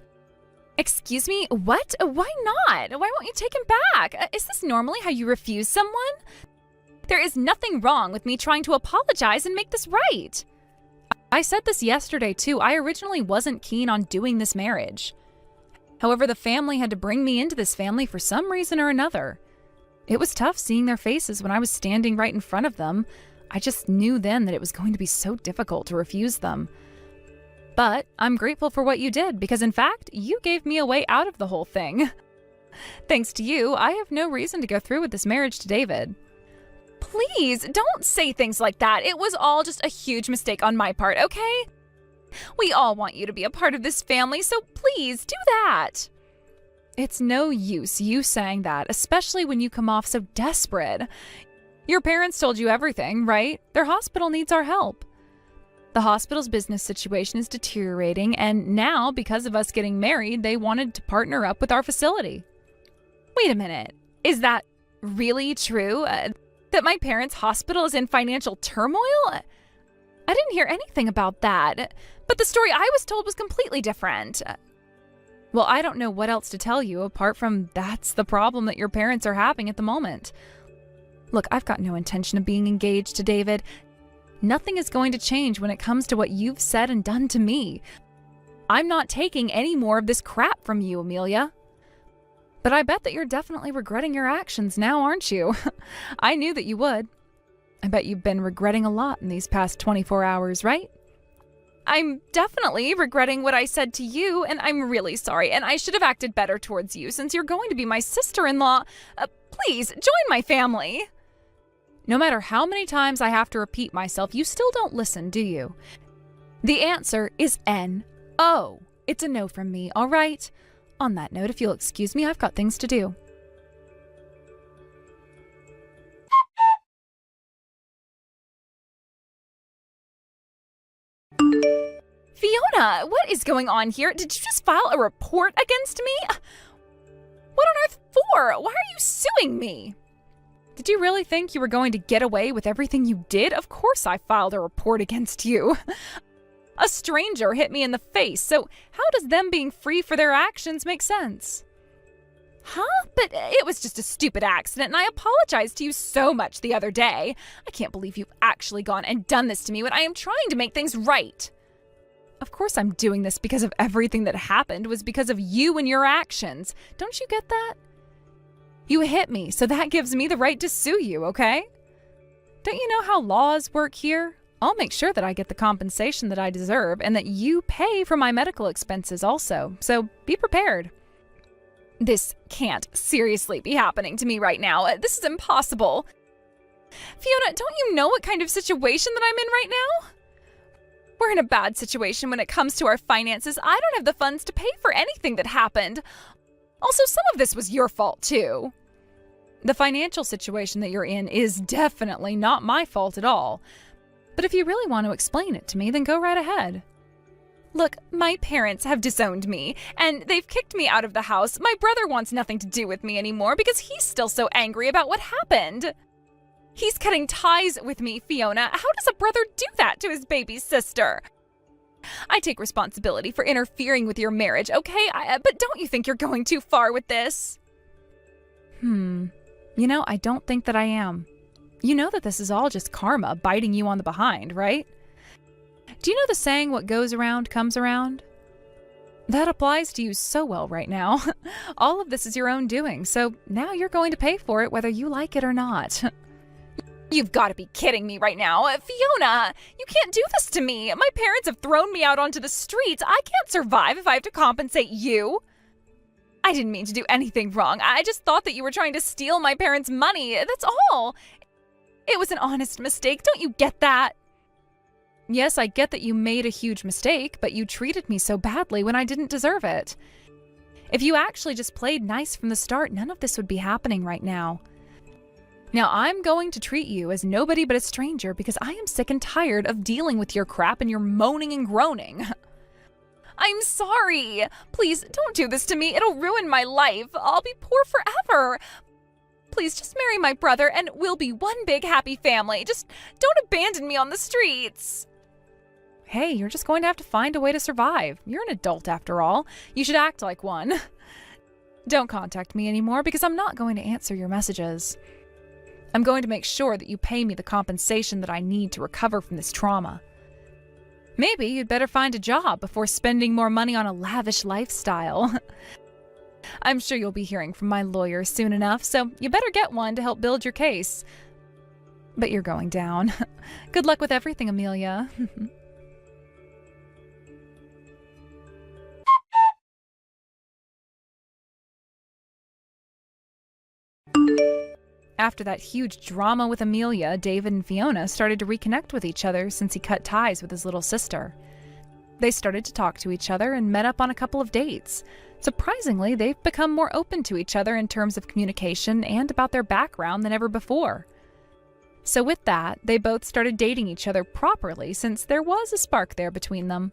Excuse me? What? Why not? Why won't you take him back? Is this normally how you refuse someone? There is nothing wrong with me trying to apologize and make this right. I said this yesterday, too. I originally wasn't keen on doing this marriage. However, the family had to bring me into this family for some reason or another. It was tough seeing their faces when I was standing right in front of them. I just knew then that it was going to be so difficult to refuse them. But I'm grateful for what you did because, in fact, you gave me a way out of the whole thing. Thanks to you, I have no reason to go through with this marriage to David. Please, don't say things like that. It was all just a huge mistake on my part, okay? We all want you to be a part of this family, so please do that. It's no use you saying that, especially when you come off so desperate. Your parents told you everything, right? Their hospital needs our help. The hospital's business situation is deteriorating, and now, because of us getting married, they wanted to partner up with our facility. Wait a minute. Is that really true? That my parents' hospital is in financial turmoil? I didn't hear anything about that. But the story I was told was completely different. Well, I don't know what else to tell you apart from that's the problem that your parents are having at the moment. Look, I've got no intention of being engaged to David. Nothing is going to change when it comes to what you've said and done to me. I'm not taking any more of this crap from you, Amelia. But I bet that you're definitely regretting your actions now, aren't you? I knew that you would. I bet you've been regretting a lot in these past 24 hours, right? I'm definitely regretting what I said to you, and I'm really sorry, and I should have acted better towards you since you're going to be my sister-in-law. Please, join my family. No matter how many times I have to repeat myself, you still don't listen, do you? The answer is N-O. It's a no from me, all right? On that note, if you'll excuse me, I've got things to do. Fiona, what is going on here? Did you just file a report against me? What on earth for? Why are you suing me? Did you really think you were going to get away with everything you did? Of course I filed a report against you. A stranger hit me in the face, so how does them being free for their actions make sense? Huh? But it was just a stupid accident, and I apologized to you so much the other day. I can't believe you've actually gone and done this to me when I am trying to make things right. Of course I'm doing this because of everything that happened was because of you and your actions. Don't you get that? You hit me, so that gives me the right to sue you, okay? Don't you know how laws work here? I'll make sure that I get the compensation that I deserve and that you pay for my medical expenses also, so be prepared. This can't seriously be happening to me right now. This is impossible. Fiona, don't you know what kind of situation that I'm in right now? We're in a bad situation when it comes to our finances. I don't have the funds to pay for anything that happened. Also, some of this was your fault, too. The financial situation that you're in is definitely not my fault at all. But if you really want to explain it to me, then go right ahead. Look, my parents have disowned me, and they've kicked me out of the house. My brother wants nothing to do with me anymore because he's still so angry about what happened. He's cutting ties with me, Fiona. How does a brother do that to his baby sister? I take responsibility for interfering with your marriage, okay? But don't you think you're going too far with this? I don't think that I am. You know that this is all just karma biting you on the behind, right? Do you know the saying, what goes around comes around? That applies to you so well right now. All of this is your own doing, so now you're going to pay for it whether you like it or not. You've got to be kidding me right now. Fiona, you can't do this to me. My parents have thrown me out onto the streets. I can't survive if I have to compensate you. I didn't mean to do anything wrong. I just thought that you were trying to steal my parents' money. That's all. It was an honest mistake. Don't you get that? Yes, I get that you made a huge mistake, but you treated me so badly when I didn't deserve it. If you actually just played nice from the start, none of this would be happening right now. Now, I'm going to treat you as nobody but a stranger because I am sick and tired of dealing with your crap and your moaning and groaning. I'm sorry. Please, don't do this to me. It'll ruin my life. I'll be poor forever. Please, just marry my brother and we'll be one big happy family. Just don't abandon me on the streets. Hey, you're just going to have to find a way to survive. You're an adult after all. You should act like one. Don't contact me anymore because I'm not going to answer your messages. I'm going to make sure that you pay me the compensation that I need to recover from this trauma. Maybe you'd better find a job before spending more money on a lavish lifestyle. I'm sure you'll be hearing from my lawyer soon enough, so you better get one to help build your case. But you're going down. Good luck with everything, Amelia. After that huge drama with Amelia, David and Fiona started to reconnect with each other since he cut ties with his little sister. They started to talk to each other and met up on a couple of dates. Surprisingly, they've become more open to each other in terms of communication and about their background than ever before. So with that, they both started dating each other properly since there was a spark there between them.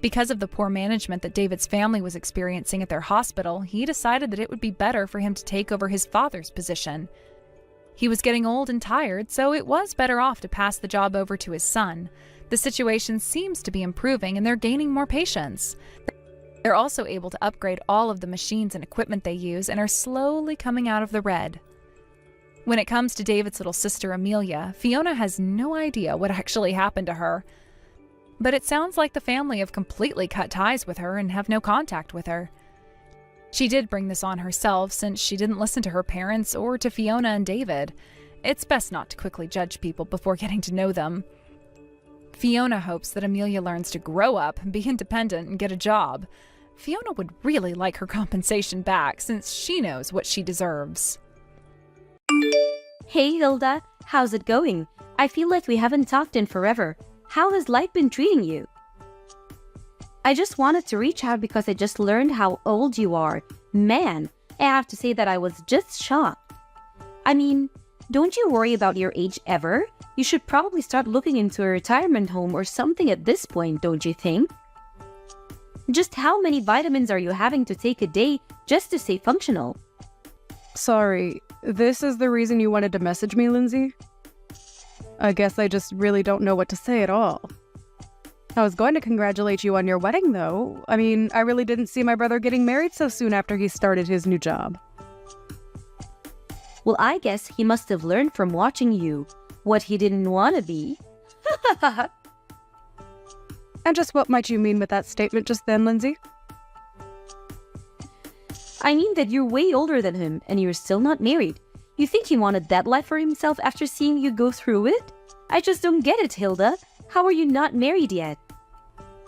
Because of the poor management that David's family was experiencing at their hospital, he decided that it would be better for him to take over his father's position. He was getting old and tired, so it was better off to pass the job over to his son. The situation seems to be improving and they're gaining more patients. They're also able to upgrade all of the machines and equipment they use and are slowly coming out of the red. When it comes to David's little sister Amelia, Fiona has no idea what actually happened to her. But it sounds like the family have completely cut ties with her and have no contact with her. She did bring this on herself since she didn't listen to her parents or to Fiona and David. It's best not to quickly judge people before getting to know them. Fiona hopes that Amelia learns to grow up, be independent, and get a job. Fiona would really like her compensation back since she knows what she deserves. Hey Hilda, how's it going? I feel like we haven't talked in forever. How has life been treating you? I just wanted to reach out because I just learned how old you are. Man, I have to say that I was just shocked. I mean, don't you worry about your age ever? You should probably start looking into a retirement home or something at this point, don't you think? Just how many vitamins are you having to take a day just to stay functional? Sorry, this is the reason you wanted to message me, Lindsay? I guess I just really don't know what to say at all. I was going to congratulate you on your wedding, though. I mean, I really didn't see my brother getting married so soon after he started his new job. Well, I guess he must have learned from watching you what he didn't want to be. And just what might you mean with that statement just then, Lindsay? I mean that you're way older than him and you're still not married. You think he wanted that life for himself after seeing you go through it? I just don't get it, Hilda. How are you not married yet?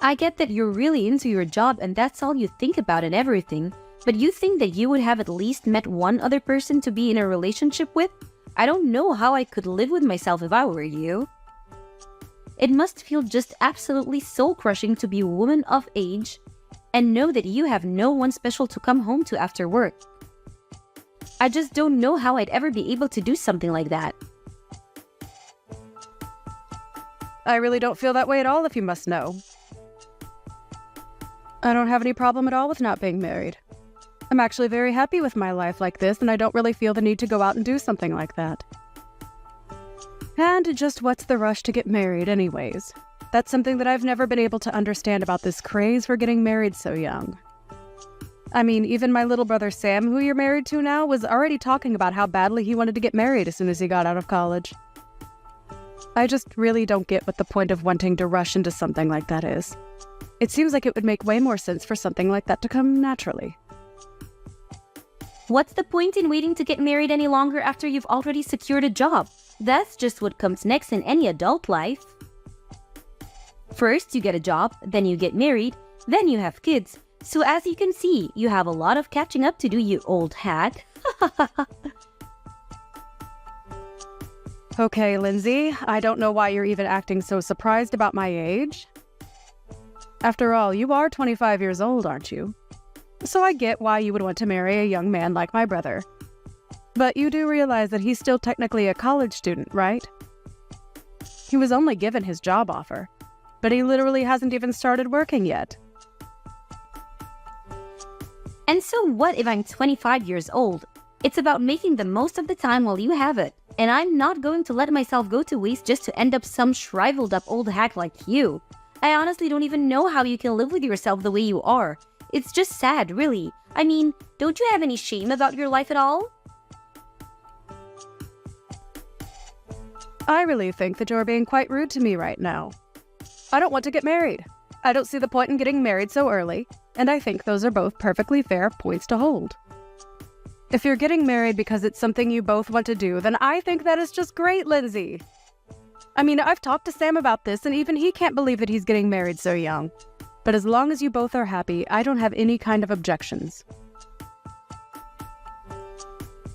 I get that you're really into your job and that's all you think about and everything, but you think that you would have at least met one other person to be in a relationship with? I don't know how I could live with myself if I were you. It must feel just absolutely soul-crushing to be a woman of age and know that you have no one special to come home to after work. I just don't know how I'd ever be able to do something like that. I really don't feel that way at all, if you must know. I don't have any problem at all with not being married. I'm actually very happy with my life like this, and I don't really feel the need to go out and do something like that. And just what's the rush to get married anyways? That's something that I've never been able to understand about this craze for getting married so young. I mean, even my little brother Sam, who you're married to now, was already talking about how badly he wanted to get married as soon as he got out of college. I just really don't get what the point of wanting to rush into something like that is. It seems like it would make way more sense for something like that to come naturally. What's the point in waiting to get married any longer after you've already secured a job? That's just what comes next in any adult life. First, you get a job, then you get married, then you have kids. So as you can see, you have a lot of catching up to do, you old hag. Okay, Lindsay, I don't know why you're even acting so surprised about my age. After all, you are 25 years old, aren't you? So I get why you would want to marry a young man like my brother. But you do realize that he's still technically a college student, right? He was only given his job offer, but he literally hasn't even started working yet. And so what if I'm 25 years old? It's about making the most of the time while you have it. And I'm not going to let myself go to waste just to end up some shriveled up old hack like you. I honestly don't even know how you can live with yourself the way you are. It's just sad, really. I mean, don't you have any shame about your life at all? I really think that you're being quite rude to me right now. I don't want to get married. I don't see the point in getting married so early, and I think those are both perfectly fair points to hold. If you're getting married because it's something you both want to do, then I think that is just great, Lindsay. I mean, I've talked to Sam about this, and even he can't believe that he's getting married so young. But as long as you both are happy, I don't have any kind of objections.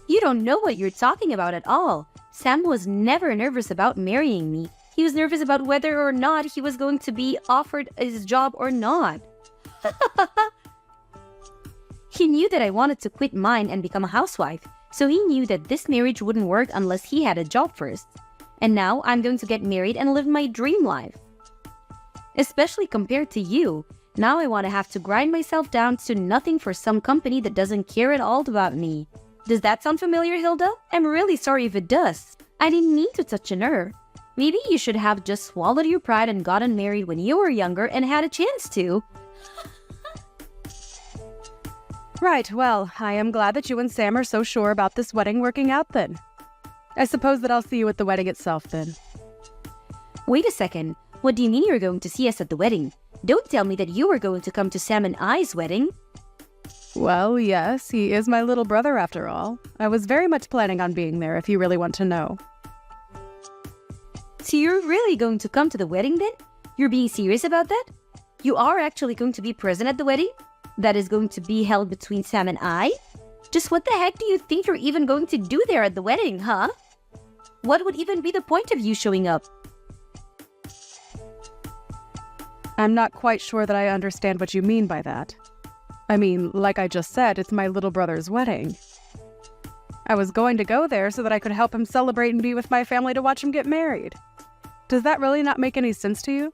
You don't know what you're talking about at all. Sam was never nervous about marrying me. He was nervous about whether or not he was going to be offered his job or not. He knew that I wanted to quit mine and become a housewife, so he knew that this marriage wouldn't work unless he had a job first. And now I'm going to get married and live my dream life. Especially compared to you, now I want to have to grind myself down to nothing for some company that doesn't care at all about me. Does that sound familiar, Hilda? I'm really sorry if it does. I didn't mean to touch a nerve. Maybe you should have just swallowed your pride and gotten married when you were younger and had a chance to. Right, well, I am glad that you and Sam are so sure about this wedding working out then. I suppose that I'll see you at the wedding itself then. Wait a second. What do you mean you're going to see us at the wedding? Don't tell me that you were going to come to Sam and I's wedding. Well, yes, he is my little brother after all. I was very much planning on being there if you really want to know. So you're really going to come to the wedding then? You're being serious about that? You are actually going to be present at the wedding? That is going to be held between Sam and I? Just what the heck do you think you're even going to do there at the wedding, huh? What would even be the point of you showing up? I'm not quite sure that I understand what you mean by that. I mean, like I just said, it's my little brother's wedding. I was going to go there so that I could help him celebrate and be with my family to watch him get married. Does that really not make any sense to you?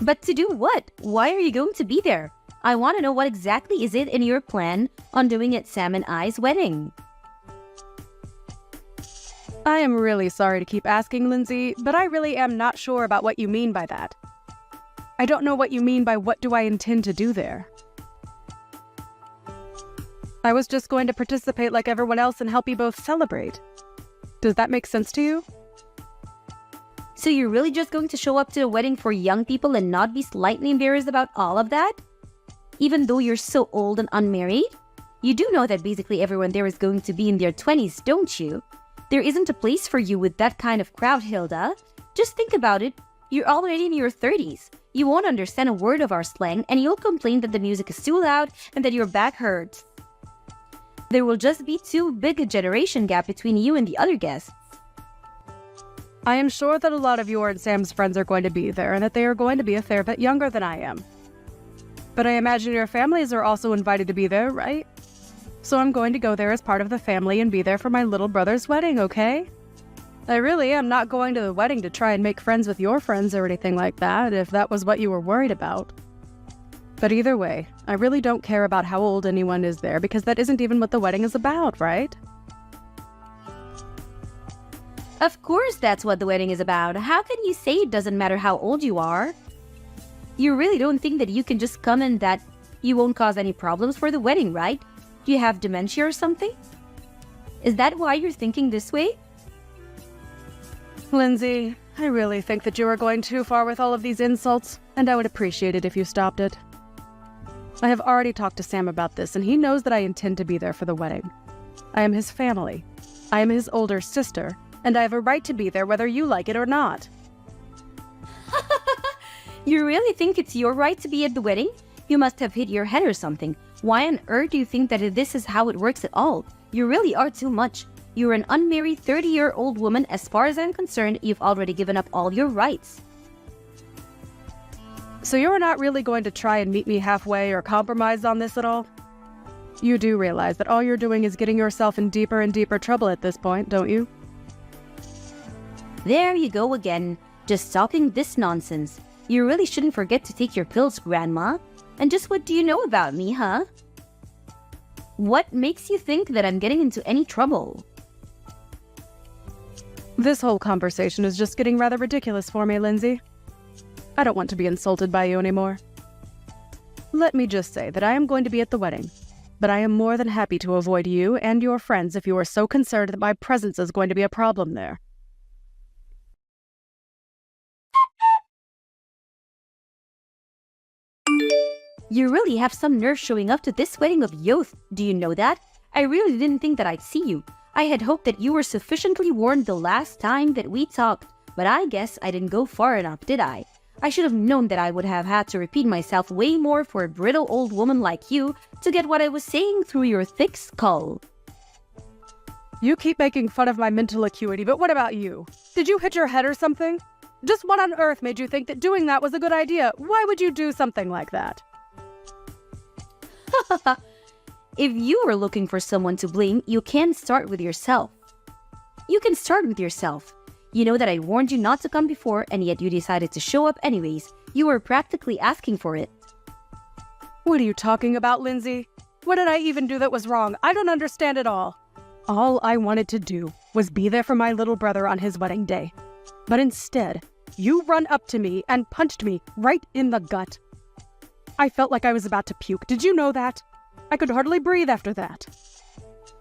But to do what? Why are you going to be there? I want to know what exactly is it in your plan on doing at Sam and I's wedding. I am really sorry to keep asking, Lindsay, but I really am not sure about what you mean by that. I don't know what you mean by what do I intend to do there. I was just going to participate like everyone else and help you both celebrate. Does that make sense to you? So you're really just going to show up to a wedding for young people and not be slightly embarrassed about all of that? Even though you're so old and unmarried? You do know that basically everyone there is going to be in their 20s, don't you? There isn't a place for you with that kind of crowd, Hilda. Just think about it. You're already in your 30s. You won't understand a word of our slang and you'll complain that the music is too loud and that your back hurts. There will just be too big a generation gap between you and the other guests. I am sure that a lot of your and Sam's friends are going to be there and that they are going to be a fair bit younger than I am. But I imagine your families are also invited to be there, right? So I'm going to go there as part of the family and be there for my little brother's wedding, okay? I really am not going to the wedding to try and make friends with your friends or anything like that, if that was what you were worried about. But either way, I really don't care about how old anyone is there because that isn't even what the wedding is about, right? Of course that's what the wedding is about. How can you say it doesn't matter how old you are? You really don't think that you can just come and that you won't cause any problems for the wedding, right? Do you have dementia or something? Is that why you're thinking this way? Lindsay, I really think that you are going too far with all of these insults, and I would appreciate it if you stopped it. I have already talked to Sam about this, and he knows that I intend to be there for the wedding. I am his family. I am his older sister, and I have a right to be there whether you like it or not. You really think it's your right to be at the wedding? You must have hit your head or something. Why on earth do you think that this is how it works at all? You really are too much. You're an unmarried 30-year-old woman. As far as I'm concerned, you've already given up all your rights. So you're not really going to try and meet me halfway or compromise on this at all? You do realize that all you're doing is getting yourself in deeper and deeper trouble at this point, don't you? There you go again, just talking this nonsense. You really shouldn't forget to take your pills, Grandma. And just what do you know about me, huh? What makes you think that I'm getting into any trouble? This whole conversation is just getting rather ridiculous for me, Lindsay. I don't want to be insulted by you anymore. Let me just say that I am going to be at the wedding, but I am more than happy to avoid you and your friends if you are so concerned that my presence is going to be a problem there. You really have some nerve showing up to this wedding of youth. Do you know that? I really didn't think that I'd see you. I had hoped that you were sufficiently warned the last time that we talked, but I guess I didn't go far enough, did I? I should have known that I would have had to repeat myself way more for a brittle old woman like you to get what I was saying through your thick skull. You keep making fun of my mental acuity, but what about you? Did you hit your head or something? Just what on earth made you think that doing that was a good idea? Why would you do something like that? If you were looking for someone to blame, you can start with yourself. You can start with yourself. You know that I warned you not to come before, and yet you decided to show up anyways. You were practically asking for it. What are you talking about, Lindsay? What did I even do that was wrong? I don't understand it all. All I wanted to do was be there for my little brother on his wedding day. But instead, you run up to me and punched me right in the gut. I felt like I was about to puke. Did you know that? I could hardly breathe after that.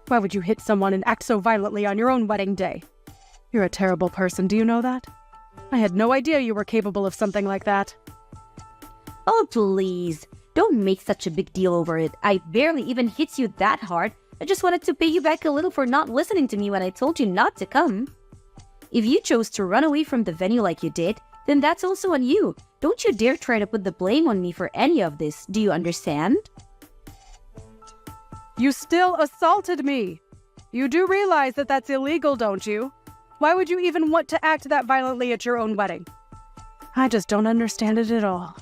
Why would you hit someone and act so violently on your own wedding day? You're a terrible person, do you know that? I had no idea you were capable of something like that. Oh, please. Don't make such a big deal over it. I barely even hit you that hard. I just wanted to pay you back a little for not listening to me when I told you not to come. If you chose to run away from the venue like you did, then that's also on you. Don't you dare try to put the blame on me for any of this. Do you understand? You still assaulted me. You do realize that that's illegal, don't you? Why would you even want to act that violently at your own wedding? I just don't understand it at all.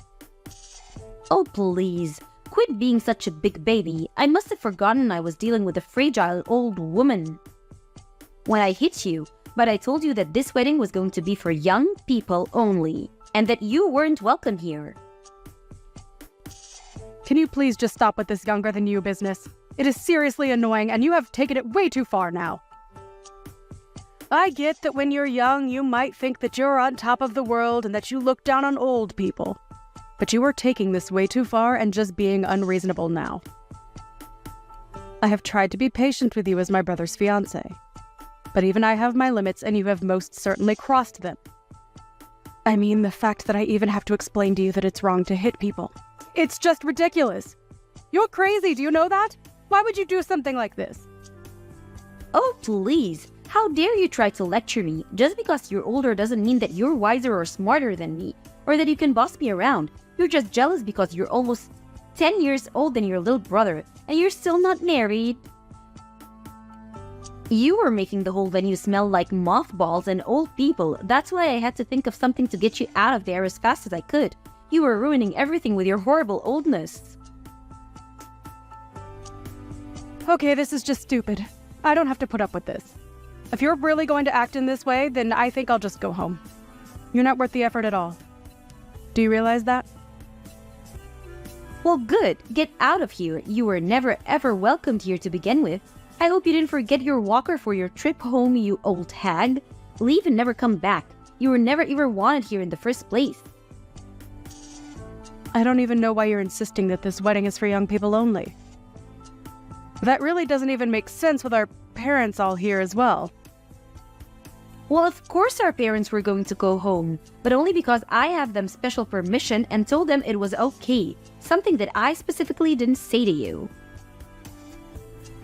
Oh, please. Quit being such a big baby. I must have forgotten I was dealing with a fragile old woman when I hit you, but I told you that this wedding was going to be for young people only, and that you weren't welcome here. Can you please just stop with this younger than you business? It is seriously annoying, and you have taken it way too far now. I get that when you're young, you might think that you're on top of the world and that you look down on old people. But you are taking this way too far and just being unreasonable now. I have tried to be patient with you as my brother's fiancé. But even I have my limits, and you have most certainly crossed them. I mean, the fact that I even have to explain to you that it's wrong to hit people. It's just ridiculous. You're crazy, do you know that? Why would you do something like this? Oh, please. How dare you try to lecture me? Just because you're older doesn't mean that you're wiser or smarter than me, or that you can boss me around. You're just jealous because you're almost 10 years older than your little brother, and you're still not married. You were making the whole venue smell like mothballs and old people. That's why I had to think of something to get you out of there as fast as I could. You were ruining everything with your horrible oldness. Okay, this is just stupid. I don't have to put up with this. If you're really going to act in this way, then I think I'll just go home. You're not worth the effort at all. Do you realize that? Well, good. Get out of here. You were never ever welcomed here to begin with. I hope you didn't forget your walker for your trip home, you old hag. Leave and never come back. You were never even wanted here in the first place. I don't even know why you're insisting that this wedding is for young people only. That really doesn't even make sense with our parents all here as well. Well, of course our parents were going to go home, but only because I have them special permission and told them it was okay. Something that I specifically didn't say to you.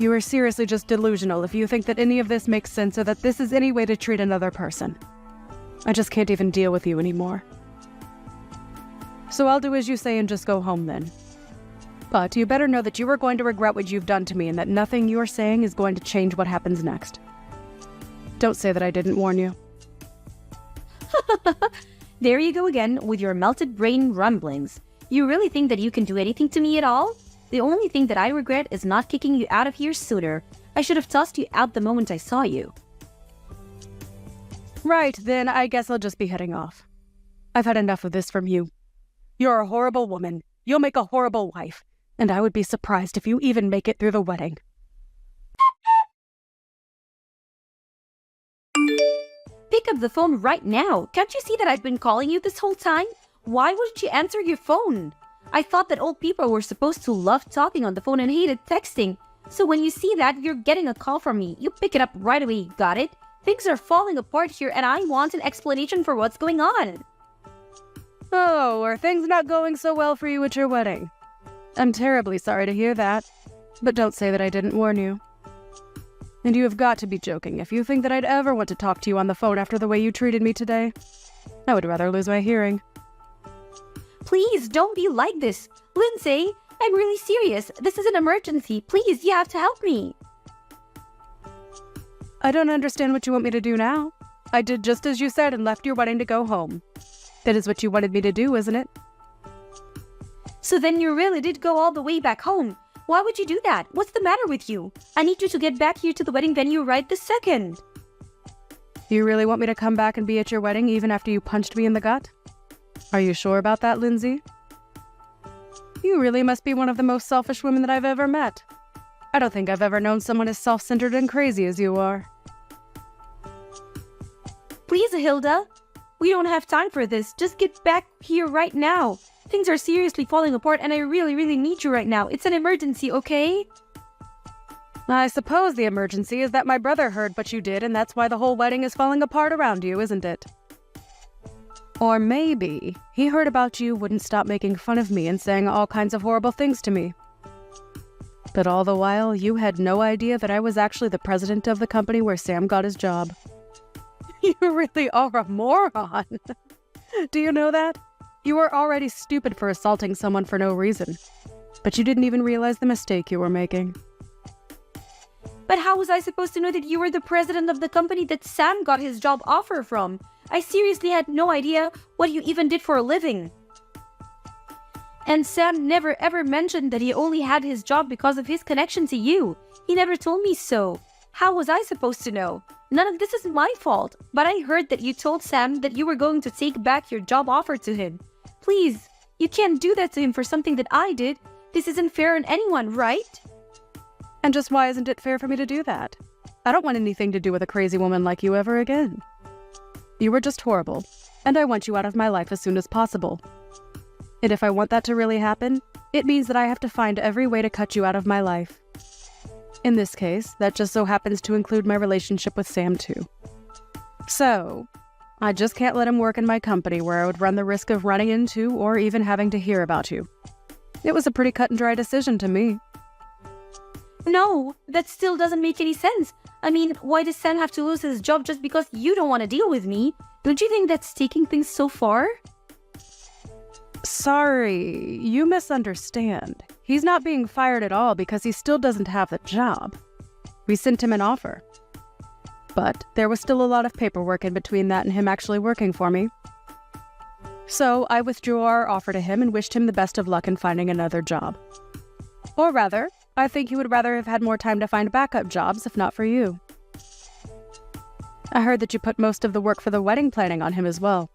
You are seriously just delusional if you think that any of this makes sense or that this is any way to treat another person. I just can't even deal with you anymore. So I'll do as you say and just go home then. But you better know that you are going to regret what you've done to me and that nothing you are saying is going to change what happens next. Don't say that I didn't warn you. There you go again with your melted brain rumblings. You really think that you can do anything to me at all? The only thing that I regret is not kicking you out of here sooner. I should have tossed you out the moment I saw you. Right, then I guess I'll just be heading off. I've had enough of this from you. You're a horrible woman. You'll make a horrible wife. And I would be surprised if you even make it through the wedding. Pick up the phone right now. Can't you see that I've been calling you this whole time? Why wouldn't you answer your phone? I thought that old people were supposed to love talking on the phone and hated texting. So when you see that you're getting a call from me, you pick it up right away, got it? Things are falling apart here and I want an explanation for what's going on. Oh, are things not going so well for you at your wedding? I'm terribly sorry to hear that. But don't say that I didn't warn you. And you have got to be joking if you think that I'd ever want to talk to you on the phone after the way you treated me today. I would rather lose my hearing. Please, don't be like this. Lindsay, I'm really serious. This is an emergency. Please, you have to help me. I don't understand what you want me to do now. I did just as you said and left your wedding to go home. That is what you wanted me to do, isn't it? So then you really did go all the way back home. Why would you do that? What's the matter with you? I need you to get back here to the wedding venue right this second. You really want me to come back and be at your wedding even after you punched me in the gut? Are you sure about that, Lindsay? You really must be one of the most selfish women that I've ever met. I don't think I've ever known someone as self-centered and crazy as you are. Please, Hilda. We don't have time for this. Just get back here right now. Things are seriously falling apart and I really, really need you right now. It's an emergency, okay? I suppose the emergency is that my brother heard what you did and that's why the whole wedding is falling apart around you, isn't it? Or maybe he heard about you wouldn't stop making fun of me and saying all kinds of horrible things to me. But all the while, you had no idea that I was actually the president of the company where Sam got his job. You really are a moron. Do you know that? You were already stupid for assaulting someone for no reason. But you didn't even realize the mistake you were making. But how was I supposed to know that you were the president of the company that Sam got his job offer from? I seriously had no idea what you even did for a living. And Sam never ever mentioned that he only had his job because of his connection to you. He never told me so. How was I supposed to know? None of this is my fault. But I heard that you told Sam that you were going to take back your job offer to him. Please, you can't do that to him for something that I did. This isn't fair on anyone, right? And just why isn't it fair for me to do that? I don't want anything to do with a crazy woman like you ever again. You were just horrible, and I want you out of my life as soon as possible. And if I want that to really happen, it means that I have to find every way to cut you out of my life. In this case, that just so happens to include my relationship with Sam too. So, I just can't let him work in my company where I would run the risk of running into or even having to hear about you. It was a pretty cut and dry decision to me. No, that still doesn't make any sense. I mean, why does Sam have to lose his job just because you don't want to deal with me? Don't you think that's taking things so far? Sorry, you misunderstand. He's not being fired at all because he still doesn't have the job. We sent him an offer. But there was still a lot of paperwork in between that and him actually working for me. So I withdrew our offer to him and wished him the best of luck in finding another job. Or rather, I think he would rather have had more time to find backup jobs if not for you. I heard that you put most of the work for the wedding planning on him as well.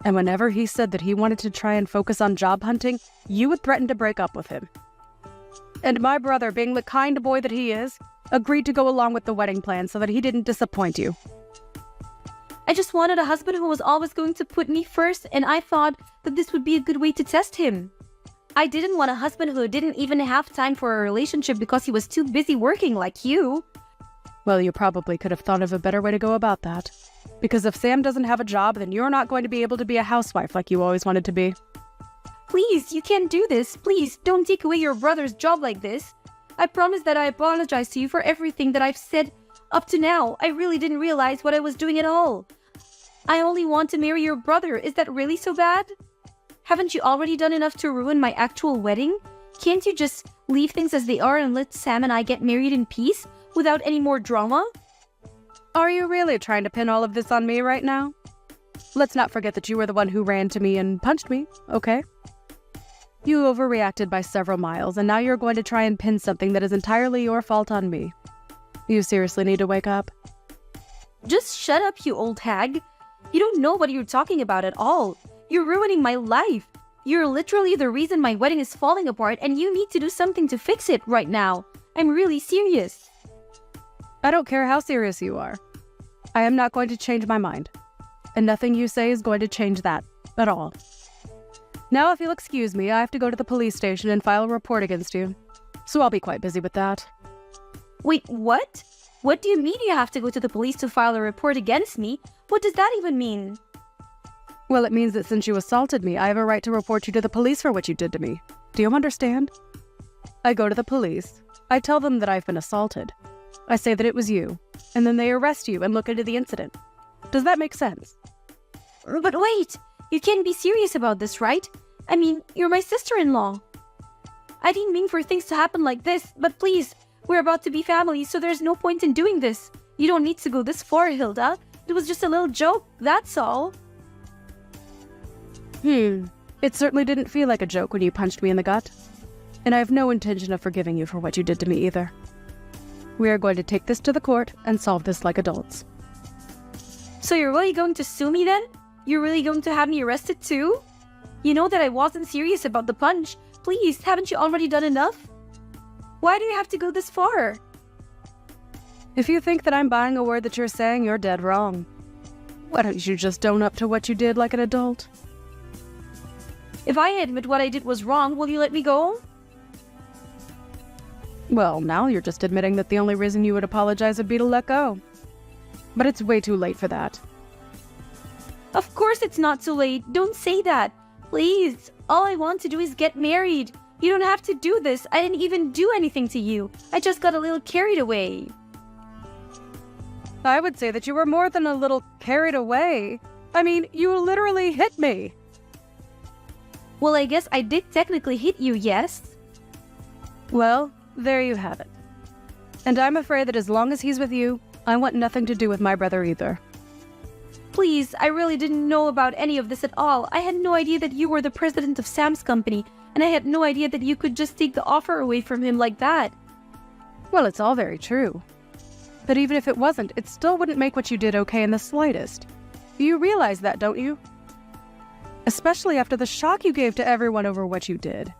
And whenever he said that he wanted to try and focus on job hunting, you would threaten to break up with him. And my brother, being the kind boy that he is, agreed to go along with the wedding plan so that he didn't disappoint you. I just wanted a husband who was always going to put me first, and I thought that this would be a good way to test him. I didn't want a husband who didn't even have time for a relationship because he was too busy working like you. Well, you probably could have thought of a better way to go about that. Because if Sam doesn't have a job, then you're not going to be able to be a housewife like you always wanted to be. Please, you can't do this. Please, don't take away your brother's job like this. I promise that I apologize to you for everything that I've said up to now. I really didn't realize what I was doing at all. I only want to marry your brother. Is that really so bad? Haven't you already done enough to ruin my actual wedding? Can't you just leave things as they are and let Sam and I get married in peace without any more drama? Are you really trying to pin all of this on me right now? Let's not forget that you were the one who ran to me and punched me, okay? You overreacted by several miles, and now you're going to try and pin something that is entirely your fault on me. You seriously need to wake up. Just shut up, you old hag. You don't know what you're talking about at all. You're ruining my life. You're literally the reason my wedding is falling apart, and you need to do something to fix it right now. I'm really serious. I don't care how serious you are. I am not going to change my mind. And nothing you say is going to change that at all. Now, if you'll excuse me, I have to go to the police station and file a report against you. So I'll be quite busy with that. Wait, what? What do you mean you have to go to the police to file a report against me? What does that even mean? Well, it means that since you assaulted me, I have a right to report you to the police for what you did to me. Do you understand? I go to the police. I tell them that I've been assaulted. I say that it was you, and then they arrest you and look into the incident. Does that make sense? But wait, you can't be serious about this, right? I mean, you're my sister-in-law. I didn't mean for things to happen like this, but please, we're about to be family, so there's no point in doing this. You don't need to go this far, Hilda. It was just a little joke, that's all. It certainly didn't feel like a joke when you punched me in the gut. And I have no intention of forgiving you for what you did to me either. We are going to take this to the court and solve this like adults. So you're really going to sue me then? You're really going to have me arrested too? You know that I wasn't serious about the punch. Please, haven't you already done enough? Why do you have to go this far? If you think that I'm buying a word that you're saying, you're dead wrong. Why don't you just own up to what you did like an adult? If I admit what I did was wrong, will you let me go? Well, now you're just admitting that the only reason you would apologize would be to let go. But it's way too late for that. Of course it's not too late. Don't say that. Please. All I want to do is get married. You don't have to do this. I didn't even do anything to you. I just got a little carried away. I would say that you were more than a little carried away. I mean, you literally hit me. Well, I guess I did technically hit you, yes? Well, there you have it. And I'm afraid that as long as he's with you, I want nothing to do with my brother either. Please, I really didn't know about any of this at all. I had no idea that you were the president of Sam's company, and I had no idea that you could just take the offer away from him like that. Well, it's all very true. But even if it wasn't, it still wouldn't make what you did okay in the slightest. You realize that, don't you? Especially after the shock you gave to everyone over what you did.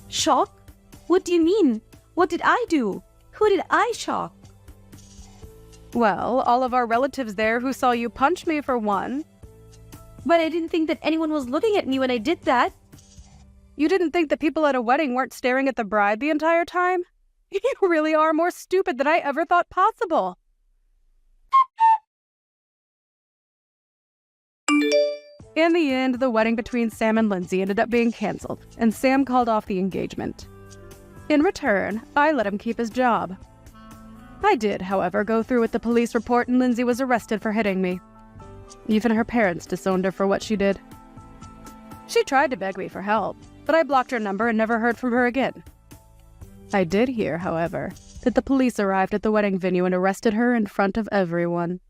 Shock? What do you mean? What did I do? Who did I shock? Well, all of our relatives there who saw you punch me for one. But I didn't think that anyone was looking at me when I did that. You didn't think that people at a wedding weren't staring at the bride the entire time? You really are more stupid than I ever thought possible. In the end, the wedding between Sam and Lindsay ended up being canceled, and Sam called off the engagement. In return, I let him keep his job. I did, however, go through with the police report, and Lindsay was arrested for hitting me. Even her parents disowned her for what she did. She tried to beg me for help, but I blocked her number and never heard from her again. I did hear, however, that the police arrived at the wedding venue and arrested her in front of everyone.